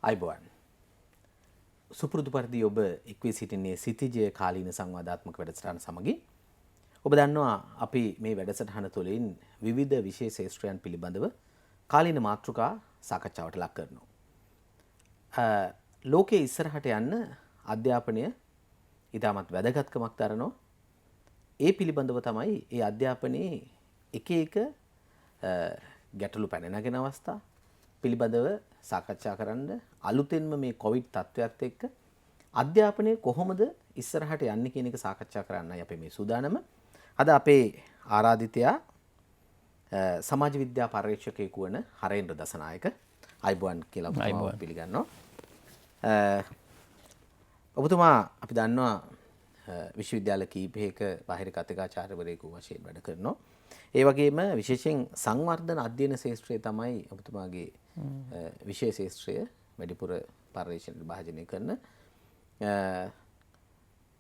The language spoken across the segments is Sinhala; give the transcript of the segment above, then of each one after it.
අයිබෝන් සුපුරුදු පරිදි ඔබ එක්වී සිටින්නේ සිතිජය කාලීන සංවාදාත්මක වැඩසටහන සමගින් ඔබ දන්නවා අපි මේ වැඩසටහන තුළින් විවිධ විශේෂ ශාස්ත්‍රයන් පිළිබඳව කාලීන මාතෘකා සාකච්ඡාවට ලක් කරනවා. ලෝකයේ ඉස්සරහට යන්න අධ්‍යාපනය ඉතාමත් වැදගත්කමක් දරනවා. ඒ පිළිබඳව තමයි ඒ අධ්‍යාපනයේ එක එක ගැටලු පැන නගින අවස්ථා පිළිබඳව සාකච්ඡා කරන්න අලුතෙන්ම මේ කොවිඩ් තත්ත්වයක් එක්ක අධ්‍යාපනය කොහොමද ඉස්සරහට යන්නේ කියන එක සාකච්ඡා කරන්නයි අපි මේ සූදානම. අද අපේ ආරාධිතයා සමාජ විද්‍යා පර්යේෂකයෙකු වන හරේන්ද්‍ර දසනායක අයිබෝන් කියලා ඔබතුමාව පිළිගන්නවා. ඔබතුමා අපි දන්නවා විශ්වවිද්‍යාල කීපයක බාහිර කතිකාචාර්යවරයෙකු වශයෙන් වැඩ කරනවා. ඒ වගේම විශේෂයෙන් සංවර්ධන අධ්‍යයන ශාස්ත්‍රය තමයි ඔබතුමාගේ විශේෂ ශාස්ත්‍රය වැඩිපුර පර්යේෂණ භාජනය කරන.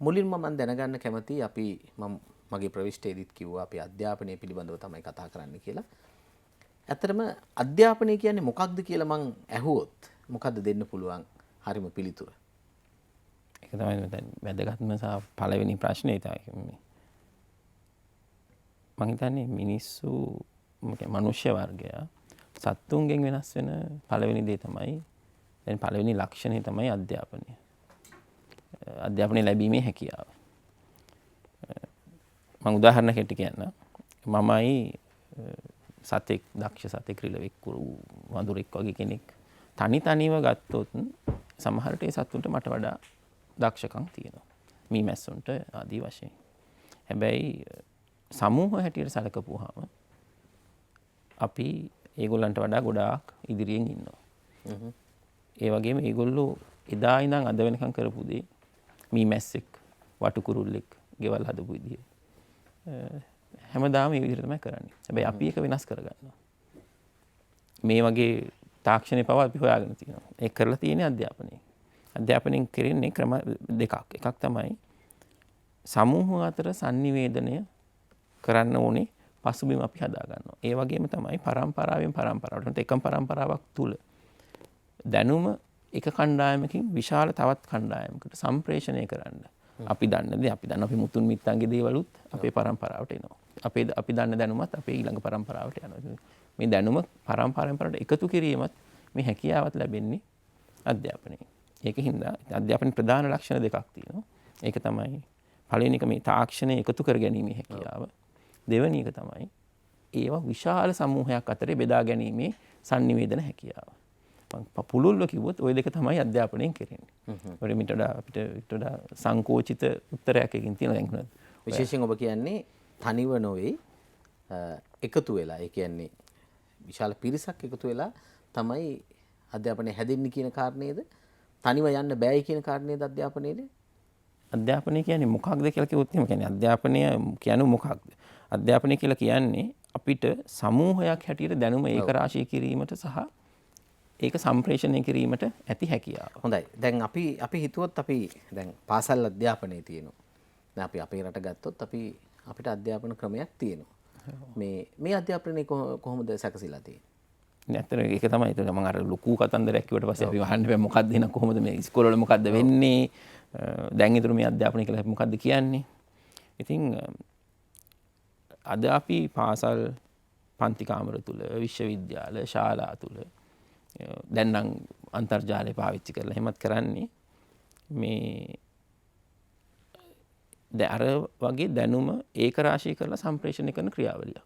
මුලින්ම මම දැනගන්න කැමතියි අපි මගේ ප්‍රවිෂ්ඨයේදීත් කිව්වා අපි අධ්‍යාපනය පිළිබඳව තමයි කතා කරන්න කියලා. ඇත්තටම අධ්‍යාපනය කියන්නේ මොකක්ද කියලා මං ඇහුවොත් මොකද්ද දෙන්න පුළුවන් හරිම පිළිතුර? ඒක තමයි දැන් වැදගත්ම සහ පළවෙනි ප්‍රශ්නේ තමයි. මම හිතන්නේ මිනිස්සු මනුෂ්‍ය වර්ගය සත්තුන්ගෙන් වෙනස් වෙන පළවෙනි දේ තමයි දැන් පළවෙනි ලක්ෂණය තමයි අධ්‍යාපනය. අධ්‍යාපනය ලැබීමේ හැකියාව. මම උදාහරණයක් හිට කියන්න. මමයි සතෙක් දක්ෂ සතෙක් රිලෙවෙක් වඳුරෙක් වගේ කෙනෙක් තනිව ගත්තොත් සමහරට ඒ සත්තුන්ට මට වඩා දක්ෂකම් තියෙනවා. මීමැස්සුන්ට ආදී වශයෙන්. හැබැයි සමූහ හැටියට සැලකපුවාම අපි ඒගොල්ලන්ට වඩා ගොඩාක් ඉදිරියෙන් ඉන්නවා. ඒ වගේම ඒගොල්ලෝ එදා ඉඳන් අද වෙනකම් කරපු දේ මීමැස්සෙක් වටුකුරුල්ලෙක් ගෙවල් හදපු විදිය හැමදාම මේ විදිහට තමයි කරන්නේ. හැබැයි අපි ඒක වෙනස් කරගන්නවා. මේ වගේ තාක්ෂණය පවා අපි හොයාගෙන තියෙනවා. ඒක කරලා තියෙන්නේ අධ්‍යාපනයේ. අධ්‍යාපනයෙන් කරන්නේ ක්‍රම දෙකක්. එකක් තමයි සමූහ අතර sannivedanaya කරන්න ඕනේ පසුබිම අපි හදා ගන්නවා. ඒ වගේම තමයි පරම්පරාවෙන් පරම්පරාවට එකම පරම්පරාවක් තුල දැනුම එක කණ්ඩායමකින් විශාල තවත් කණ්ඩායමකට සම්ප්‍රේෂණය කරන්න. අපි දන්න අපි මුතුන් මිත්තන්ගේ දේවලුත් අපේ පරම්පරාවට එනවා. අපි දන්න දැනුමත් අපේ ඊළඟ පරම්පරාවට යනවා. මේ දැනුම පරම්පරාවෙන් පරම්පරාවට එකතු කිරීමත් මේ හැකියාවත් ලැබෙන්නේ අධ්‍යාපනයෙන්. ඒකින්ද අධ්‍යාපනයේ ප්‍රධාන ලක්ෂණ දෙකක් තියෙනවා. ඒක තමයි පළවෙනි එක මේ තාක්ෂණය එකතු කර ගැනීමේ හැකියාව. දෙවෙනි එක තමයි ඒවා විශාල සමූහයක් අතරේ බෙදා ගැනීමේ sannivedana හැකියාව. පුළුල්ව කිව්වොත් ওই දෙක තමයි අධ්‍යාපනයෙන් කරන්නේ. ඔය අපිට වඩා සංකෝචිත උත්තරයක් එකකින් තියෙනවා දැන්. විශේෂයෙන් ඔබ කියන්නේ තනිව නොවේ එකතු වෙලා. ඒ කියන්නේ විශාල පිරිසක් එකතු වෙලා තමයි අධ්‍යාපනය හැදෙන්නේ කියන කාරණේද? තනිව යන්න බෑයි කියන කාරණේද අධ්‍යාපනයේද? අධ්‍යාපනය කියන්නේ මොකක්ද කියලා කිව්වොත් එහෙම කියන්නේ අධ්‍යාපනය කියන්නේ මොකක්ද? අධ්‍යාපනය කියලා කියන්නේ අපිට සමූහයක් හැටියට දැනුම ඒකරාශී කිරීමට සහ ඒක සම්ප්‍රේෂණය කිරීමට ඇති හැකියාව. හොඳයි. දැන් අපි හිතුවොත් අපි දැන් පාසල් අධ්‍යාපනයේ තියෙනවා. දැන් අපි අපේ රට ගත්තොත් අපිට අධ්‍යාපන ක්‍රමයක් තියෙනවා. මේ අධ්‍යාපනය කොහොමද සැකසීලා තියෙන්නේ? ඇත්තට ඒක තමයි ඒක මම අර ලොකු කතන්දරයක් කිව්වට පස්සේ අපි වහන්න බෑ මොකක්ද එන කොහොමද මේ ඉස්කෝලවල මොකක්ද වෙන්නේ? දැන් ඊටු මේ අධ්‍යාපනය කියලා මොකක්ද කියන්නේ? ඉතින් අද අපි පාසල් පන්ති කාමර තුල විශ්වවිද්‍යාල ශාලා තුල දැන් නම් අන්තර්ජාලය පාවිච්චි කරලා එහෙමත් කරන්නේ මේ අර වගේ දැනුම ඒක රාශී කරලා සම්ප්‍රේෂණය කරන ක්‍රියාවලිය.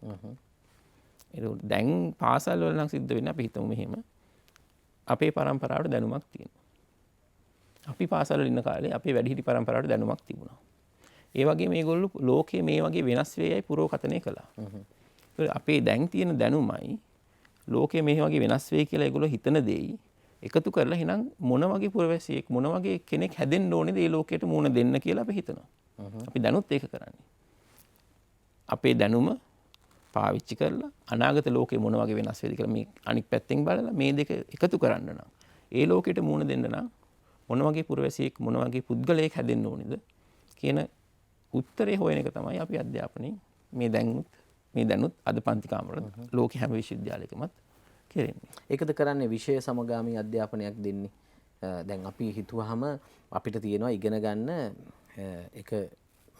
ඒක දැන් පාසල් වල නම් සිද්ධ වෙන්නේ අපි හිතමු මෙහෙම අපේ පරම්පරාවට දැනුමක් තියෙනවා. අපි පාසල් වල ඉන්න කාලේ අපේ වැඩිහිටි පරම්පරාවට දැනුමක් තිබුණා. ඒ වගේ මේගොල්ලෝ ලෝකයේ මේ වගේ වෙනස් වේයයි පුරෝකථනය කළා. අපේ දැන් තියෙන දැනුමයි ලෝකයේ මේ වගේ වෙනස් වෙයි කියලා ඒගොල්ලෝ හිතන දෙයි එකතු කරලා එහෙනම් මොන වගේ පුරවැසියෙක් මොන වගේ කෙනෙක් හැදෙන්න ඕනේද මේ ලෝකයට මුණ දෙන්න කියලා අපි හිතනවා. අපි දැනුත් ඒක කරන්නේ. අපේ දැනුම පාවිච්චි කරලා අනාගත ලෝකේ මොන වගේ වෙනස් වෙයිද කියලා මේ අනික් පැත්තෙන් බලලා මේ දෙක එකතු කරන්න නම් ඒ ලෝකයට මුණ දෙන්න නම් මොන වගේ පුරවැසියෙක් මොන වගේ පුද්ගලයෙක් හැදෙන්න ඕනේද කියන උත්තරේ හොයන එක තමයි අපි අධ්‍යාපනයේ මේ දැනුත් අද පන්ති කාමරවල ලෝකේ හැම විශ්වවිද්‍යාලයකමත් කරන්නේ. ඒකද කරන්නේ විෂය සමගාමී අධ්‍යාපනයක් දෙන්නේ. දැන් අපි හිතුවාම අපිට තියෙනවා ඉගෙන ගන්න එක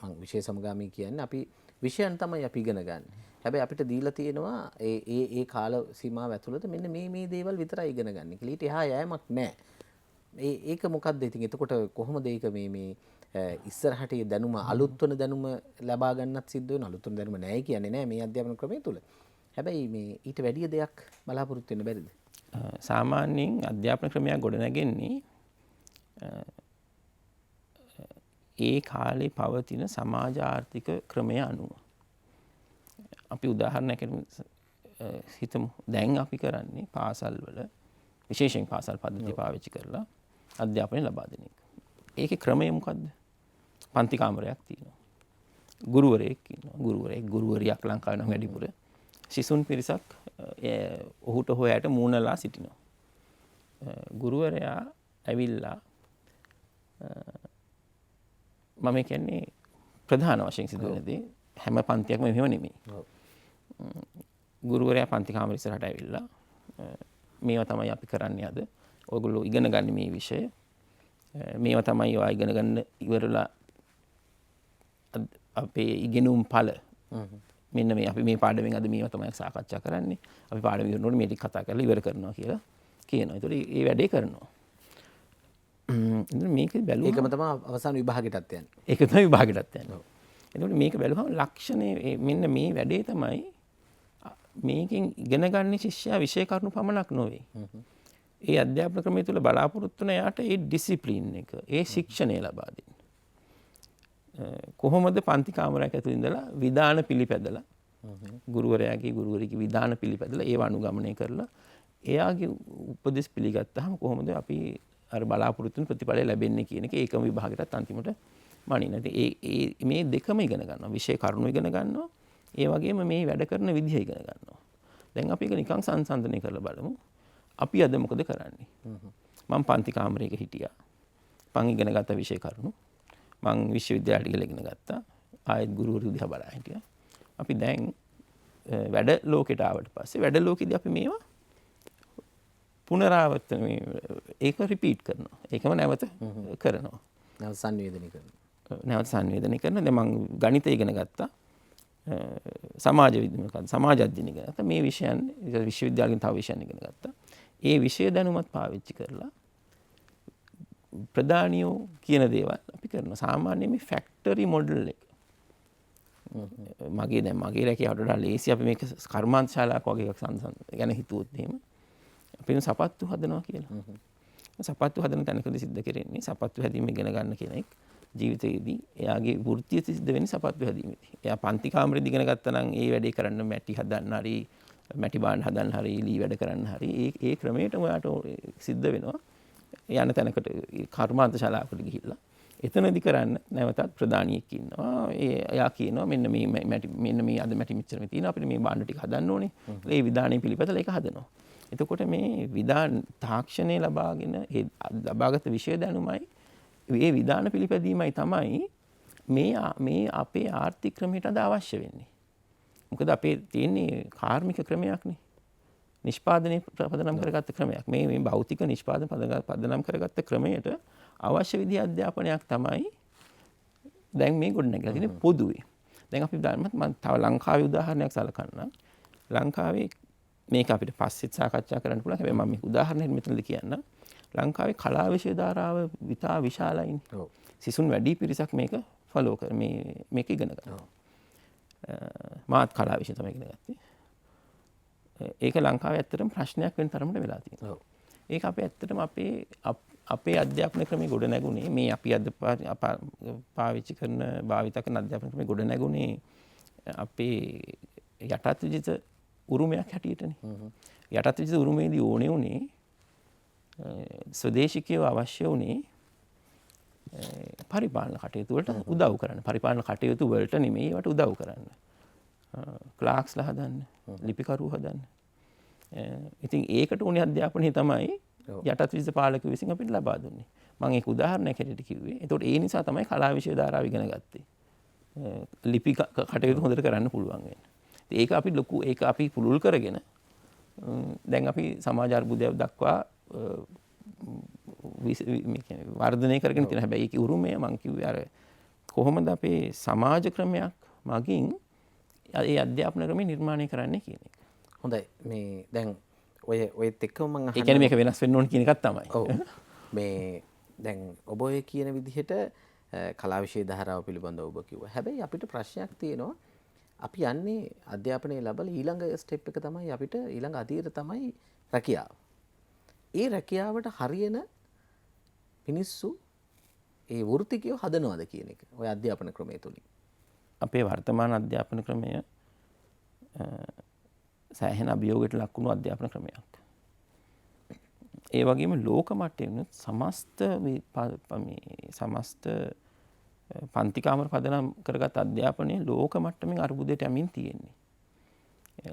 මං විෂය සමගාමී කියන්නේ අපි විෂයන් තමයි අපි ඉගෙන ගන්න. හැබැයි අපිට දීලා තියෙනවා ඒ කාල සීමාව ඇතුළත මෙන්න මේ දේවල් විතරයි ඉගෙන ගන්න කියලා. ඊට එහා යෑමක් නැහැ. ඒක මොකක්ද ඉතින් එතකොට කොහොමද ඒක මේ ඉස්සරහට ඒ දැනුම අලුත් වන දැනුම ලබා ගන්නත් සිද්ධ වෙන අලුත් වන දැනුම නැහැ කියන්නේ නෑ මේ අධ්‍යාපන ක්‍රමය තුල. හැබැයි මේ ඊට වැඩිය දෙයක් බලාපොරොත්තු වෙන්න බැරිද? සාමාන්‍යයෙන් අධ්‍යාපන ක්‍රමයක් ගොඩනැගෙන්නේ ඒ කාලේ පවතින සමාජ ආර්ථික ක්‍රමය අනුව. අපි උදාහරණයක් හිතමු. දැන් අපි කරන්නේ පාසල් වල විශේෂයෙන් පාසල් පද්ධතිය පාවිච්චි කරලා අධ්‍යාපනය ලබා දෙන එක. ඒකේ ක්‍රමය මොකද්ද? පන්ති කාමරයක් තියෙනවා. ගුරුවරයෙක් ඉන්නවා. ගුරුවරියක් ලංකාවේ නම් වැඩිපුර. සිසුන් පිරිසක් ඔහුට හොයාට මූණලා සිටිනවා. ගුරුවරයා ඇවිල්ලා මම කියන්නේ ප්‍රධාන වශයෙන් සිදු වෙන දේ හැම පන්තියක්ම මෙහෙම නෙමෙයි. ගුරුවරයා පන්ති කාමර ඉස්සරහට ඇවිල්ලා මේවා තමයි අපි කරන්නේ අද. ඔයගොල්ලෝ ඉගෙන ගන්න මේ විෂය. මේවා තමයි ඔයා ඉගෙන ගන්න ඉවරලා අපේ ඉගෙනුම් ඵල. මෙන්න මේ අපි මේ පාඩමෙන් අද මේවා තමයි සාකච්ඡා කරන්නේ. අපි පාඩම ඉවරනකොට මේ ටික කතා කරලා ඉවර කරනවා කියලා කියනවා. ඒතකොට මේ වැඩේ කරනවා. මේක බැලුවම ඒකම තමයි අවසාන විභාගෙටත් යන්නේ. ඒක තමයි විභාගෙටත් යන්නේ. එතකොට මේක බැලුවම ලක්ෂණේ මෙන්න මේ වැඩේ තමයි මේකෙන් ඉගෙන ගන්න ශිෂ්‍යයා විෂය කරුණු පමණක් නොවේ. ඒ අධ්‍යාපන ක්‍රමය තුළ බලාපොරොත්තු වෙන යාට ඒ ඩිසිප්ලින් එක, ඒ ශික්ෂණය ලබා දෙන්න. කොහොමද පන්ති කාමරයක් ඇතුළේ ඉඳලා විධාන පිළිපැදලා ගුරුවරයාගේ ගුරුවරියගේ විධාන පිළිපැදලා ඒව අනුගමනය කරලා එයාගේ උපදෙස් පිළිගත්තාම කොහොමද අපි අර බලාපොරොත්තු වෙන ප්‍රතිඵලය ලැබෙන්නේ කියන එක ඒකම විභාගයටත් අන්තිමට මනින්න. ඉතින් මේ දෙකම ඉගෙන ගන්නවා. විෂය කරුණු ඉගෙන ගන්නවා. ඒ වගේම මේ වැඩ කරන විදිහ ඉගෙන ගන්නවා. දැන් අපි ඒක නිකන් සංසන්දනය කරලා බලමු. අපි අද මොකද කරන්නේ? මම පන්ති කාමරයක හිටියා. මං ඉගෙන ගත්ත විෂය කරුණු. මං විශ්වවිද්‍යාලයට ගිහලා ඉගෙන ගත්තා. ආයෙත් ගුරුවරු දිහා බලා හිටියා. අපි දැන් වැඩ ලෝකෙට ආවට පස්සේ වැඩ ලෝකෙදී අපි මේවා පුනරාවර්තන ඒක රිපීට් කරනවා. ඒකම නැවත කරනවා. නැවත සංවේදනය කරනවා. නැවත සංවේදනය කරනවා. දැන් මං ගණිතය ඉගෙන ගත්තා. සමාජ විද්‍යාව සමාජ අධ්‍යයනය ඉගෙන ගත්තා. මේ විෂයන් විශ්වවිද්‍යාලෙන් තව විෂයන් ඉගෙන ගත්තා. ඒ විෂය දැනුමත් පාවිච්චි කරලා ප්‍රධානියෝ කියන දේවල් අපි කරනවා. සාමාන්‍යයෙන් මේ ෆැක්ටරි මොඩල් එක මගේ රැකියාවට වඩා ලේසි අපි මේක කර්මාන්ත ශාලාවක් වගේ එකක් ගැන හිතුවොත් එහෙම අපි සපත්තු හදනවා කියලා. සපත්තු හදන තැනකදී සිද්ධ කරන්නේ සපත්තු හැදීම ඉගෙන ගන්න කෙනෙක් ජීවිතයේදී එයාගේ වෘත්තිය සිද්ධ වෙන්නේ සපත්තු හැදීමේදී. එයා පන්ති කාමරේදී ඉගෙන ගත්තා නම් ඒ වැඩේ කරන්න මැටි හදන්න හරි මැටි බාන්න හදන්න හරි ලී වැඩ කරන්න හරි ඒ ක්‍රමයටම එයාට සිද්ධ වෙනවා. යන තැනකට කර්මාන්ත ශාලාවකට ගිහිල්ලා එතනදී කරන්න නැවතත් ප්‍රධානියෙක් ඉන්නවා. එයා කියනවා මෙන්න මේ අද මැටි මෙච්චර මේ තියෙනවා අපිට මේ බාන්න ටික හදන්න ඕනේ. ඒ විධානයේ පිළිපදලා ඒක හදනවා. එතකොට මේ විධාන තාක්ෂණය ලබාගෙන ඒ ලබාගත් විෂය දැනුමයි ඒ විධාන පිළිපැදීමයි තමයි මේ අපේ ආර්ථික ක්‍රමයට අද අවශ්‍ය වෙන්නේ. මොකද අපේ තියෙන්නේ කාර්මික ක්‍රමයක්නේ. නිෂ්පාදනයේ පදනම් කරගත්ත ක්‍රමයක්. මේ භෞතික නිෂ්පාදන පදනම් කරගත්ත ක්‍රමයට අවශ්‍ය විදිහ අධ්‍යාපනයක් තමයි දැන් මේ ගොඩනැගලා තියෙන්නේ පොදුවේ. දැන් අපි මම තව ලංකාවේ උදාහරණයක් සලකන්නම්. ලංකාවේ මේක අපිට පස්සෙත් සාකච්ඡා කරන්න පුළුවන්. හැබැයි මම මේ උදාහරණයක් මෙතනදී කියන්නම්. ලංකාවේ කලා විෂය ධාරාව විතා විශාලයිනේ. සිසුන් වැඩි පිරිසක් මේක ෆලෝ කර මේක ඉගෙන ගන්නවා. මාත් කලා විෂය තමයි ඉගෙන ගත්තේ. ඒක ලංකාවේ ඇත්තටම ප්‍රශ්නයක් වෙන තරමට වෙලා තියෙනවා. ඒක අපේ ඇත්තටම අපේ අධ්‍යාපන ක්‍රමය ගොඩ නැගුණේ මේ අපි අද පාවිච්චි කරන භාවිත කරන අධ්‍යාපන ක්‍රමය ගොඩ නැගුණේ අපේ යටත් විජිත උරුමයක් හැටියටනේ. යටත් විජිත උරුමේදී ඕනේ උනේ ස්වදේශිකයව අවශ්‍ය වුණේ පරිපාලන කටයුතු වලට උදව් කරන්න. පරිපාලන කටයුතු වලට නෙමෙයි ඒවට උදව් කරන්න. ක්ලාක්ස්ලා හදන්න, ලිපිකරු හදන්න. ඉතින් ඒකට උනේ අධ්‍යාපනය තමයි යටත් විජිත පාලකයෝ විසින් අපිට ලබා දුන්නේ. මම ඒක උදාහරණයක් හැටියට කිව්වේ. ඒතකොට ඒ නිසා තමයි කලා විෂය ධාරාව ඉගෙන ගත්තේ. ලිපි කටයුතු හොඳට කරන්න පුළුවන් වෙන්නේ. ඒක අපි ඒක අපි පුළුල් කරගෙන දැන් අපි සමාජ අර්බුදයක් දක්වා වර්ධනය කරගෙන තියෙනවා. හැබැයි ඒකේ උරුමය මං කිව්වේ අර කොහොමද අපේ සමාජ ක්‍රමයක් මගින් ඒ අධ්‍යාපන ක්‍රමය නිර්මාණය කරන්නේ කියන එක. හොඳයි මේ දැන් ඔයත් එක්කම මම ඒ කියන්නේ මේක වෙනස් වෙන්න ඕන කියන එකක් තමයි. ඔව් මේ දැන් ඔබ ඔය කියන විදිහට කලා විෂය ධාරාව පිළිබඳව ඔබ කිව්වා. හැබැයි අපිට ප්‍රශ්නයක් තියෙනවා. අපි යන්නේ අධ්‍යාපනය ලැබලා ඊළඟ ස්ටෙප් එක තමයි අපිට ඊළඟ අධීර තමයි රැකියාව. ඒ රැකියාවට හරියන මිනිස්සු ඒ වෘත්තිකයෝ හදනවද කියන එක ඔය අධ්‍යාපන ක්‍රමය තුලින්. අපේ වර්තමාන අධ්‍යාපන ක්‍රමය සෑහෙන අභියෝගයට ලක් වුණු අධ්‍යාපන ක්‍රමයක්. ඒ වගේම ලෝක මට්ටමේ සමස්ත පන්තිකාමර පදනම් කරගත් අධ්‍යාපනය ලෝක මට්ටමින් අර්බුදයට යමින් තියෙන්නේ.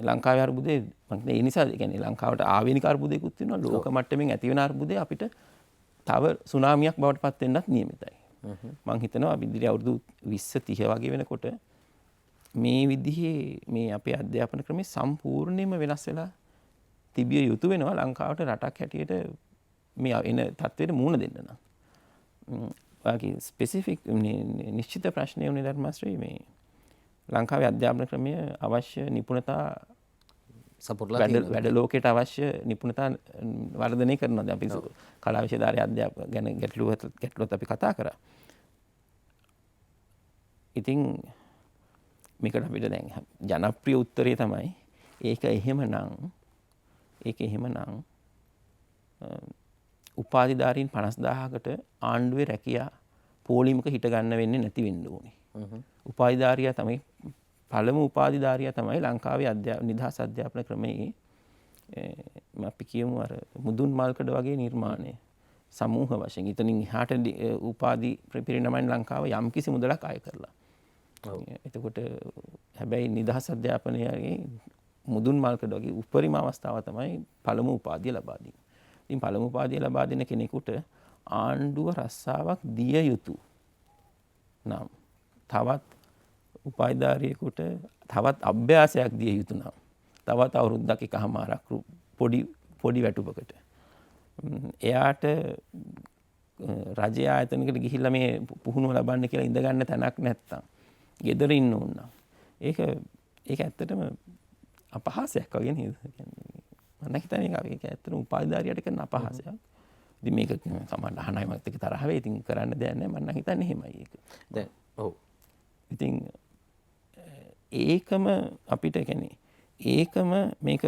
ලංකාවේ අර්බුදේ ඒ නිසා කියන්නේ ලංකාවට ආවේනික අර්බුදයකුත් තියෙනවා. ලෝක මට්ටමින් ඇතිවෙන අර්බුදේ අපිට තව සුනාමියක් බවට පත් වෙන්නත් නියමිතයි. මම හිතනවා ඉදිරි අවුරුදු 20 30 වගේ වෙනකොට මේ විදිහේ මේ අපේ අධ්‍යාපන ක්‍රමය සම්පූර්ණයෙන්ම වෙනස් වෙලා තිබිය යුතු වෙනවා ලංකාවට රටක් හැටියට මේ එන තත්ත්වයට මුහුණ දෙන්න නම්. වාගේ ස්පෙસિෆික් නිශ්චිත ප්‍රශ්නය වුණේ ධර්මශ්‍රී මේ ලංකාවේ අධ්‍යාපන ක්‍රමය අවශ්‍ය නිපුණතා සපුරලා වැඩ ලෝකයට අවශ්‍ය නිපුණතා වර්ධනය කරනවා. අපි කලා විෂයධාරී අධ්‍යාපන ගැන ගැටලුවත් අපි කතා කරා. ඉතින් මේකට අපිට දැන් ජනප්‍රිය උත්තරේ තමයි ඒක එහෙමනම් උපාධිධාරීන් 50000කට ආණ්ඩුවේ රැකියා පෝලිමක හිට ගන්න වෙන්නේ නැති වෙන්න ඕනේ. උපාධිධාරියා තමයි පළමු උපාධිධාරියා තමයි ලංකාවේ නිදහස් අධ්‍යාපන ක්‍රමයේ අපි කියමු අර මුදුන් මල්කඩ වගේ නිර්මාණය සමූහ වශයෙන්. ඉතින් එහාට උපාධි පිරිනමන ලංකාව යම්කිසි මුදලක් අය කරලා. එතකොට හැබැයි නිදහස් අධ්‍යාපනයේ මුදුන් මල්කඩ වගේ උපරිම අවස්ථාව තමයි පළමු උපාධිය ලබා දීම. ඉතින් පළමු උපාධිය ලබා දෙන කෙනෙකුට ආණ්ඩුව රස්සාවක් දිය යුතු නම් තවත් උපාධිධාරියෙකුට තවත් අභ්‍යාසයක් දිය යුතු නම් තවත් අවුරුද්දක් එකමාරක් පොඩි වැටුපකට එයාට රජය ආයතනයකට ගිහිල්ලා මේ පුහුණුව ලබන්න කියලා ඉඳ ගන්න තැනක් නැත්තම් ගෙදර ඉන්න ඕන නම් ඒක ඇත්තටම අපහාසයක් වගේ නේද? මම හිතන්නේ ඒක ඇත්තටම උපාධිධාරියට කරන අපහාසයක්. ඉතින් මේක සමහරවිට අහනයි මත් එක්ක තරහ වෙයි. ඉතින් කරන්න දෙයක් නැහැ. මම හිතන්නේ එහෙමයි ඒක. දැන් ඔව්. ඉතින් ඒකම අපිට කියන්නේ ඒකම මේක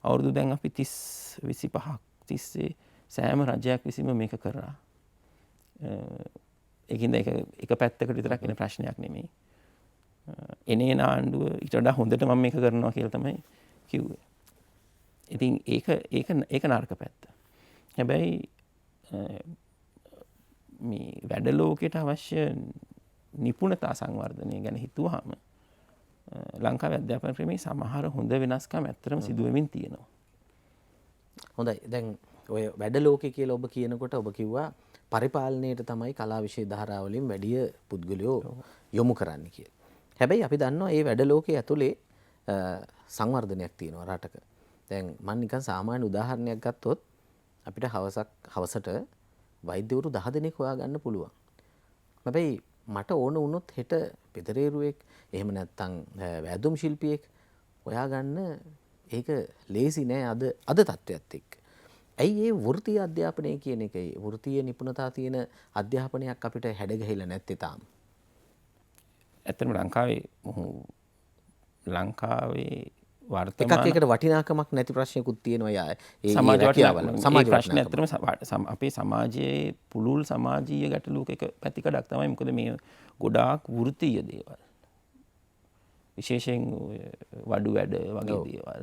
අවුරුදු දැන් අපි 30 25ක් තිස්සේ සෑම රජයක් විසින්ම මේක කරා. ඒකින්ද එක පැත්තකට විතරක් එන ප්‍රශ්නයක් නෙමෙයි. එනේන ආණ්ඩුව ඊට වඩා හොඳට මම මේක කරනවා කියලා තමයි කිව්වේ. ඉතින් ඒක නරක පැත්ත. හැබැයි මේ වැඩ ලෝකයට අවශ්‍ය නිපුණතා සංවර්ධනය ගැන හිතුවාම ලංකාවේ අධ්‍යාපන ක්‍රමයේ සමහර හොඳ වෙනස්කම් ඇත්තටම සිදු වෙමින් තියෙනවා. හොඳයි. දැන් ඔය වැඩ ලෝකේ කියලා ඔබ කියනකොට ඔබ කිව්වා පරිපාලනයට තමයි කලා විෂය ධාරාවලින් වැඩි පුද්ගලයෝ යොමු කරන්න කියලා. හැබැයි අපි දන්නවා මේ වැඩ ලෝකයේ ඇතුලේ සංවර්ධනයක් තියෙනවා රටක. දැන් මම නිකන් සාමාන්‍ය උදාහරණයක් ගත්තොත් අපිට හවසට වෛද්‍යවරු 10 දෙනෙක් හොයාගන්න පුළුවන්. හැබැයි මට ඕන වුණොත් හෙට පෙදරේරුවෙක් එහෙම නැත්නම් වැදුම් ශිල්පියෙක් හොයාගන්න ඒක ලේසි නෑ අද තත්ත්වයක් එක්ක. ඇයි ඒ වෘත්තීය අධ්‍යාපනය කියන එකේ වෘත්තීය නිපුණතා තියෙන අධ්‍යාපනයක් අපිට හැඩගැහිලා නැත්තේ තාම? ඇත්තටම ලංකාවේ වර්තමාන එකකට වටිනාකමක් නැති ප්‍රශ්නයකුත් තියෙනවා ඒ සමාජ රැකියාවල. සමාජ ප්‍රශ්න ඇත්තටම අපේ සමාජයේ පුළුල් සමාජීය ගැටලුවක එක පැතිකඩක් තමයි. මොකද මේ ගොඩාක් වෘත්තීය දේවල් විශේෂයෙන් වඩු වැඩ වගේ දේවල්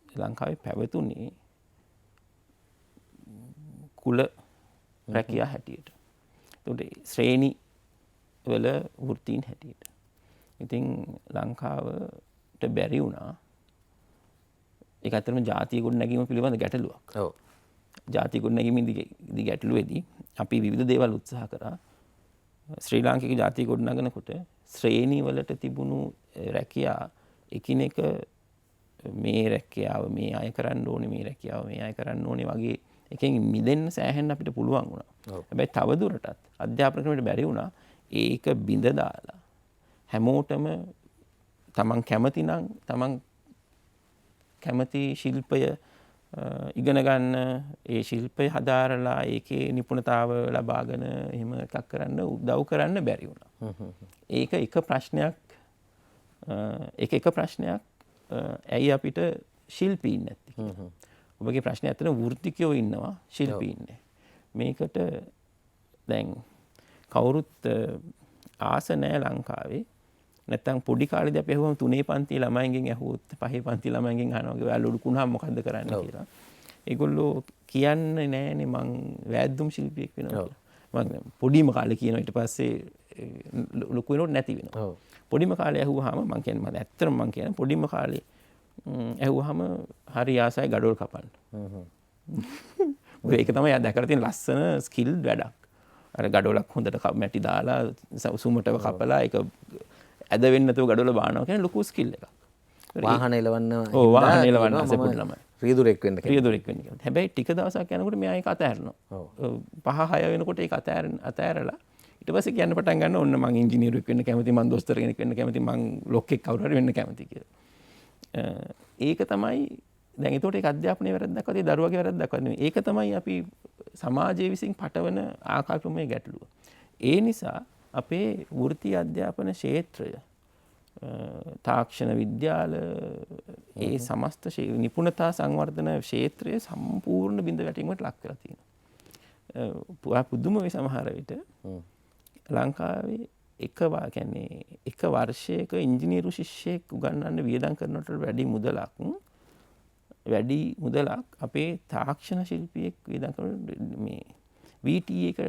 ලංකාවේ පැවතුනේ කුල රැකියා හැටියට. ඒකට ශ්‍රේණි වල වෘත්තීන් හැටියට. ඉතින් ලංකාවට බැරි වුණා. ඒක ඇත්තටම ජාතිය ගොඩනැගීම පිළිබඳ ගැටලුවක්. ඔව්. ජාතිය ගොඩනැගීමේදී ගැටලුවේදී අපි විවිධ දේවල් උත්සාහ කරා. ශ්‍රී ලාංකික ජාතිය ගොඩනගනකොට ශ්‍රේණි වලට තිබුණු රැකියා එකිනෙක මේ රැකියාව මේ අය කරන්න ඕනේ, මේ රැකියාව මේ අය කරන්න ඕනේ වගේ එකෙන් මිදෙන්න සෑහෙන්න අපිට පුළුවන් වුණා. හැබැයි තවදුරටත් අධ්‍යාපන ක්‍රමයට බැරි වුණා ඒක බිඳ දාලා හැමෝටම තමන් කැමති නම් තමන් කැමති ශිල්පය ඉගෙන ගන්න, ඒ ශිල්පය හදාරලා ඒකේ නිපුණතාව ලබාගෙන එහෙම එකක් කරන්න උදව් කරන්න බැරි වුණා. ඒක එක ප්‍රශ්නයක්. එක ප්‍රශ්නයක් ඇයි අපිට ශිල්පීන් නැති කියලා. ඔබගේ ප්‍රශ්නේ ඇත්තටම වෘත්තිකයෝ ඉන්නවා, ශිල්පීන් නැහැ. මේකට දැන් කවුරුත් ආස නැහැ ලංකාවේ. නැත්තම් පොඩි කාලේදී අපි අහුවම 3 පන්ති ළමයින්ගෙන් ඇහුවොත් 5 පන්ති ළමයින්ගෙන් අහනවා වගේ ඔයාලා උඩුකුණාම මොකද්ද කරන්න කියලා. ඒගොල්ලෝ කියන්නේ නෑනේ මං වැද්දුම් ශිල්පියෙක් වෙනවා කියලා. මම පොඩිම කාලේ කියනවා ඊට පස්සේ ලොකු වෙනකොට නැති වෙනවා. පොඩිම කාලේ ඇහුවාම මං කියන්නේ මම ඇත්තටම මං කියන්නේ පොඩිම කාලේ ඇහුවාම හරි ආසයි ගඩොල් කපන්න. ඒක තමයි යා දැකලා තියෙන ලස්සන ස්කිල් වැඩක්. අර ගඩොලක් හොඳට මැටි දාලා සුමටව කපලා ඒක ඇද වෙන්නේ නැතුව ගඩොල බානවා කියන්නේ ලොකු ස්කිල් එකක්. වාහන එලවන්න වාහන එලවන්න පොඩි ළමයි. රියදුරෙක් වෙන්න රියදුරෙක් වෙන්න කියලා. හැබැයි ටික දවසක් යනකොට මෙයා ඒක අතහැරනවා. 5-6 වෙනකොට ඒක අතහැරලා ඊට පස්සේ කියන්න පටන් ගන්න ඕන්න මං ඉංජිනේරුවෙක් වෙන්න කැමති, මං දොස්තර කෙනෙක් වෙන්න කැමති, මං ලොක්ෙක් කවුරු හරි වෙන්න කැමති කියලා. ඒක තමයි දැන් ඒතකොට ඒක අධ්‍යාපනයේ වැරද්දක් වගේ දරුවගේ වැරද්දක් වගේ නෙවෙයි. ඒක තමයි අපි සමාජයේ විසින් පටවන ආකල්පමය ගැටලුව. ඒ නිසා අපේ වෘත්ති අධ්‍යාපන ක්ෂේත්‍රය තාක්ෂණ විද්‍යාල ඒ සමස්ත නිපුණතා සංවර්ධන ක්ෂේත්‍රය සම්පූර්ණ බිඳ වැටීමකට ලක් වෙලා තියෙනවා. පුදුම වේ සමහර විට ලංකාවේ එක වර්ෂයක ඉංජිනේරු ශිෂ්‍යයෙක් උගන්වන්න වියදම් කරනට වැඩි මුදලක් අපේ තාක්ෂණ ශිල්පියෙක් වියදම් කරන මේ VT එක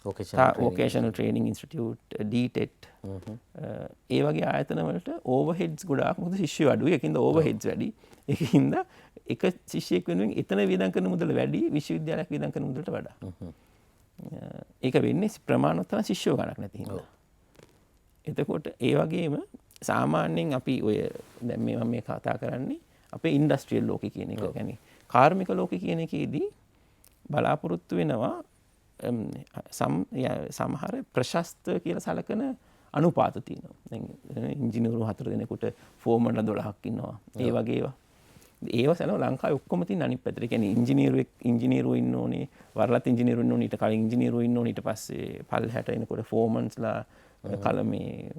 Vocational Training Institute, DTET ඒ වගේ ආයතන වලට ඕවර්හෙඩ්ස් ගොඩාක් මොකද ශිෂ්‍යයෝ අඩුයි. ඒකින්ද ඕවර්හෙඩ්ස් වැඩි. ඒකින්ද එක ශිෂ්‍යයෙක් වෙනුවෙන් එතන වියදම් කරන මුදල වැඩි විශ්වවිද්‍යාලයක් වියදම් කරන මුදලට වඩා. ඒක වෙන්නේ ප්‍රමාණවත් තරම් ශිෂ්‍යයෝ ගණක් නැති හින්දා. එතකොට ඒ වගේම සාමාන්‍යයෙන් අපි ඔය දැන් මේ කතා කරන්නේ අපේ ඉන්ඩස්ට්‍රියල් ලෝකේ කියන එක. يعني කාර්මික ලෝකේ කියන එකේදී බලාපොරොත්තු වෙනවා සමහර ප්‍රශස්ත කියලා සලකන අනුපාත තියෙනවා. දැන් ඉංජිනේරු 4 දෙනෙකුට ෆෝමන්ලා 12ක් ඉන්නවා. ඒ වගේ ඒවා සලව ලංකාවේ ඔක්කොම තියෙන අනිත් පැත්තට. ඒ කියන්නේ ඉංජිනේරුවෝ ඉන්න ඕනේ, වරලත් ඉංජිනේරුවෝ ඉන්න ඕනේ, ඊට කලින් ඉංජිනේරුවෝ ඉන්න ඕනේ, ඊට පස්සේ පල්ලහැට එනකොට ෆෝමන්ස්ලා මේ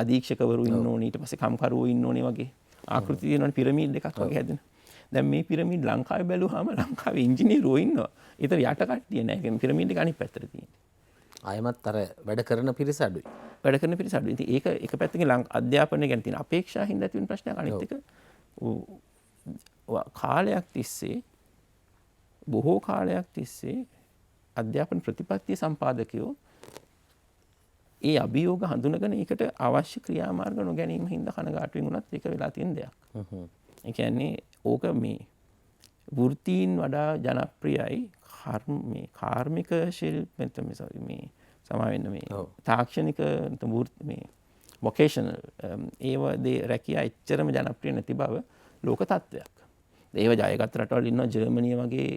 අධීක්ෂකවරු ඉන්න ඕනේ, ඊට පස්සේ කම්කරුවෝ ඉන්න ඕනේ වගේ ආකෘති තියෙනවනේ පිරමීඩ් එකක් වගේ හැදෙන. දැන් මේ පිරමීඩ් ලංකාවේ බැලුවාම ලංකාවේ ඉංජිනේරුවෝ ඉන්නවා. ඒතර යට කට්ටිය නැහැ. ඒ පිරමීඩ් එක අනිත් පැත්තට තියෙන්නේ. ආයමත් අර වැඩ කරන පිරිස අඩුයි. වැඩ කරන පිරිස අඩුයි. ඉතින් ඒක එක පැත්තකින් අධ්‍යාපනය ගැන තියෙන අපේක්ෂා හින්දා ඇති වෙන ප්‍රශ්නයක්. අනිත් එක කාලයක් තිස්සේ බොහෝ කාලයක් තිස්සේ අධ්‍යාපන ප්‍රතිපත්තිය සම්පාදකයෝ ඒ අභියෝග හඳුනගෙන ඒකට අවශ්‍ය ක්‍රියාමාර්ග නොගැනීම හින්දා කනගාටුවෙන් වුණත් ඒක වෙලා තියෙන දෙයක්. ඒ කියන්නේ ඕක මේ වෘත්තීන් වඩා ජනප්‍රියයි මේ කාර්මික ශිල්ප මේ සමාවෙන්න මේ තාක්ෂණික මේ වොකේෂනල් ඒව රැකියා එච්චරම ජනප්‍රිය නැති බව ලෝක තත්ත්වයක්. ඒව ජයගත් රටවල් ඉන්නවා ජර්මනිය වගේ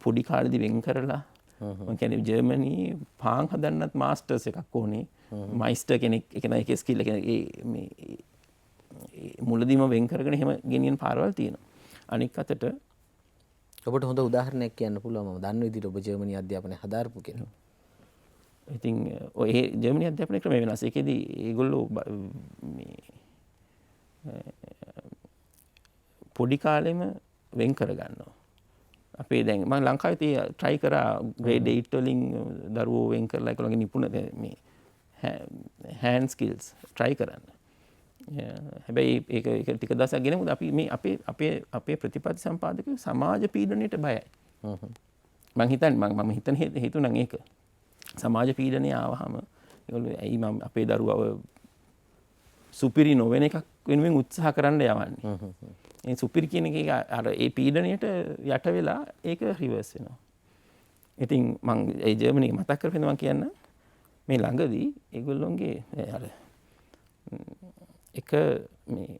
පොඩි කාලෙදි වෙන් කරලා මම කියන්නේ ජර්මනියේ පාන් හදන්නත් මාස්ටර්ස් එකක් ඕනේ. මයිස්ටර් කෙනෙක් ඒකේ ස්කිල් එක මේ මුලදීම වෙන් කරගෙන එහෙම ගෙනියන පාරවල් තියෙනවා. අනික් අතට ඔබට හොඳ උදාහරණයක් කියන්න පුළුවන් මම දන්න විදිහට ඔබ ජර්මනි අධ්‍යාපනය හදාරපු කෙනෙක්. ඉතින් ඔය ජර්මනි අධ්‍යාපන ක්‍රමය වෙනස්. ඒකෙදි ඒගොල්ලෝ මේ පොඩි කාලෙම වෙන් කරගන්නවා. අපේ දැන් මම ලංකාවේ try කරා grade 8 වලින් දරුවෝ වෙන් කරලා ඒගොල්ලන්ගේ නිපුණ මේ hand skills try කරන්න. හැබැයි ඒක ටික දවසක් ගෙන මොකද අපි මේ අපේ ප්‍රතිපත්ති සම්පාදකයෝ සමාජ පීඩනයට බයයි. මම හිතන්නේ ඒක. සමාජ පීඩනය ආවහම ඒගොල්ලෝ ඇයි මම අපේ දරුවව සුපිරි නොවන එකක් වෙනුවෙන් උත්සාහ කරන්න යවන්නේ. ඒ සුපිරි කියන එක අර ඒ පීඩනයට යට වෙලා ඒක රිවර්ස් වෙනවා. ඉතින් මම ඒ ජර්මනි මතක් කරගෙන මම කියන්න මේ ළඟදී ඒගොල්ලොන්ගේ අර එක මේ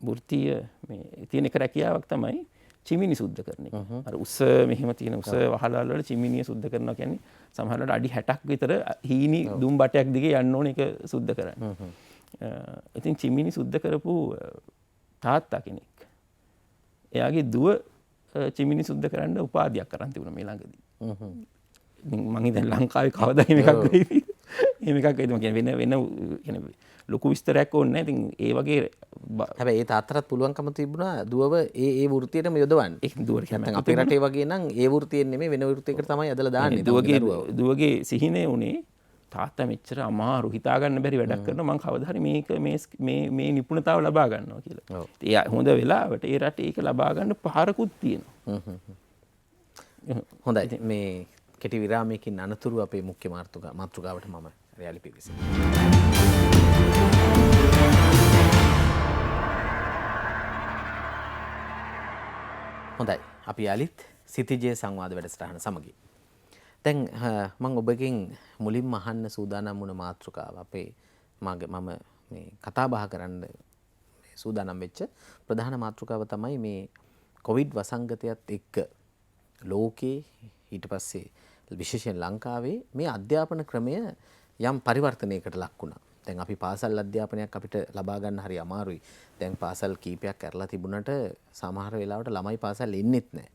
වෘත්තීය මේ තියෙන එක රැකියාවක් තමයි චිමිනි සුද්ධ කරන එක. අර උස මෙහෙම තියෙන උස වහලවල් වල චිමිනිය සුද්ධ කරනවා කියන්නේ සමහරවිට අඩි 60ක් විතර හීනි දුම් බටයක් දිගේ යන්න ඕන එක සුද්ධ කරන්න. ඉතින් චිමිනි සුද්ධ කරපු තාත්තා කෙනෙක්. එයාගේ දුව චිමිනි සුද්ධ කරන්න උපාධියක් කරන් තිබුණා මේ ළඟදී. මම හිතන්නේ ලංකාවේ කවදා එහෙම එකක් වෙයිද? එහෙම එකක් වෙයිද? මම කියන්නේ වෙන ලොකු විස්තරයක් ඕනේ නැහැ. ඉතින් ඒ වගේ හැබැයි ඒ තාත්තටත් පුළුවන්කම තිබුණා දුවව ඒ වෘත්තියටම යොදවන්න. ඒක දුවට නැත්නම් අපේ රටේ වගේ නම් ඒ වෘත්තියෙන් නෙමෙයි වෙන වෘත්තියකට තමයි ඇදලා දාන්නේ. දුවගේ සිහිනේ උනේ තාත්තා මෙච්චර අමාරු හිතා ගන්න බැරි වැඩක් කරනවා මම කවදා හරි මේක මේ නිපුණතාව ලබා ගන්නවා කියලා. ඒ හොඳ වෙලාවට ඒ රටේ ඒක ලබා ගන්න පාරකුත් තියෙනවා. හොඳයි. මේ කෙටි විරාමයකින් අනතුරු අපේ මුඛ්‍ය මාතෘකාවට මම රැලි පිවිසෙනවා. හොඳයි. අපි යාලිත් සිතිජේ සංවාද වැඩසටහන සමගින්. දැන් මම ඔබගෙන් මුලින්ම අහන්න සූදානම් වුණ මාතෘකාව අපේ මම මේ කතා බහ කරන්න සූදානම් වෙච්ච ප්‍රධාන මාතෘකාව තමයි මේ කොවිඩ් වසංගතයත් එක්ක ලෝකේ ඊට පස්සේ විශේෂයෙන් ලංකාවේ මේ අධ්‍යාපන ක්‍රමය යම් පරිවර්තනයකට ලක් වුණා. දැන් අපි පාසල් අධ්‍යාපනයක් අපිට ලබා ගන්න හරි අමාරුයි. දැන් පාසල් කීපයක් කරලා තිබුණට සමහර වෙලාවට ළමයි පාසල් එන්නෙත් නැහැ.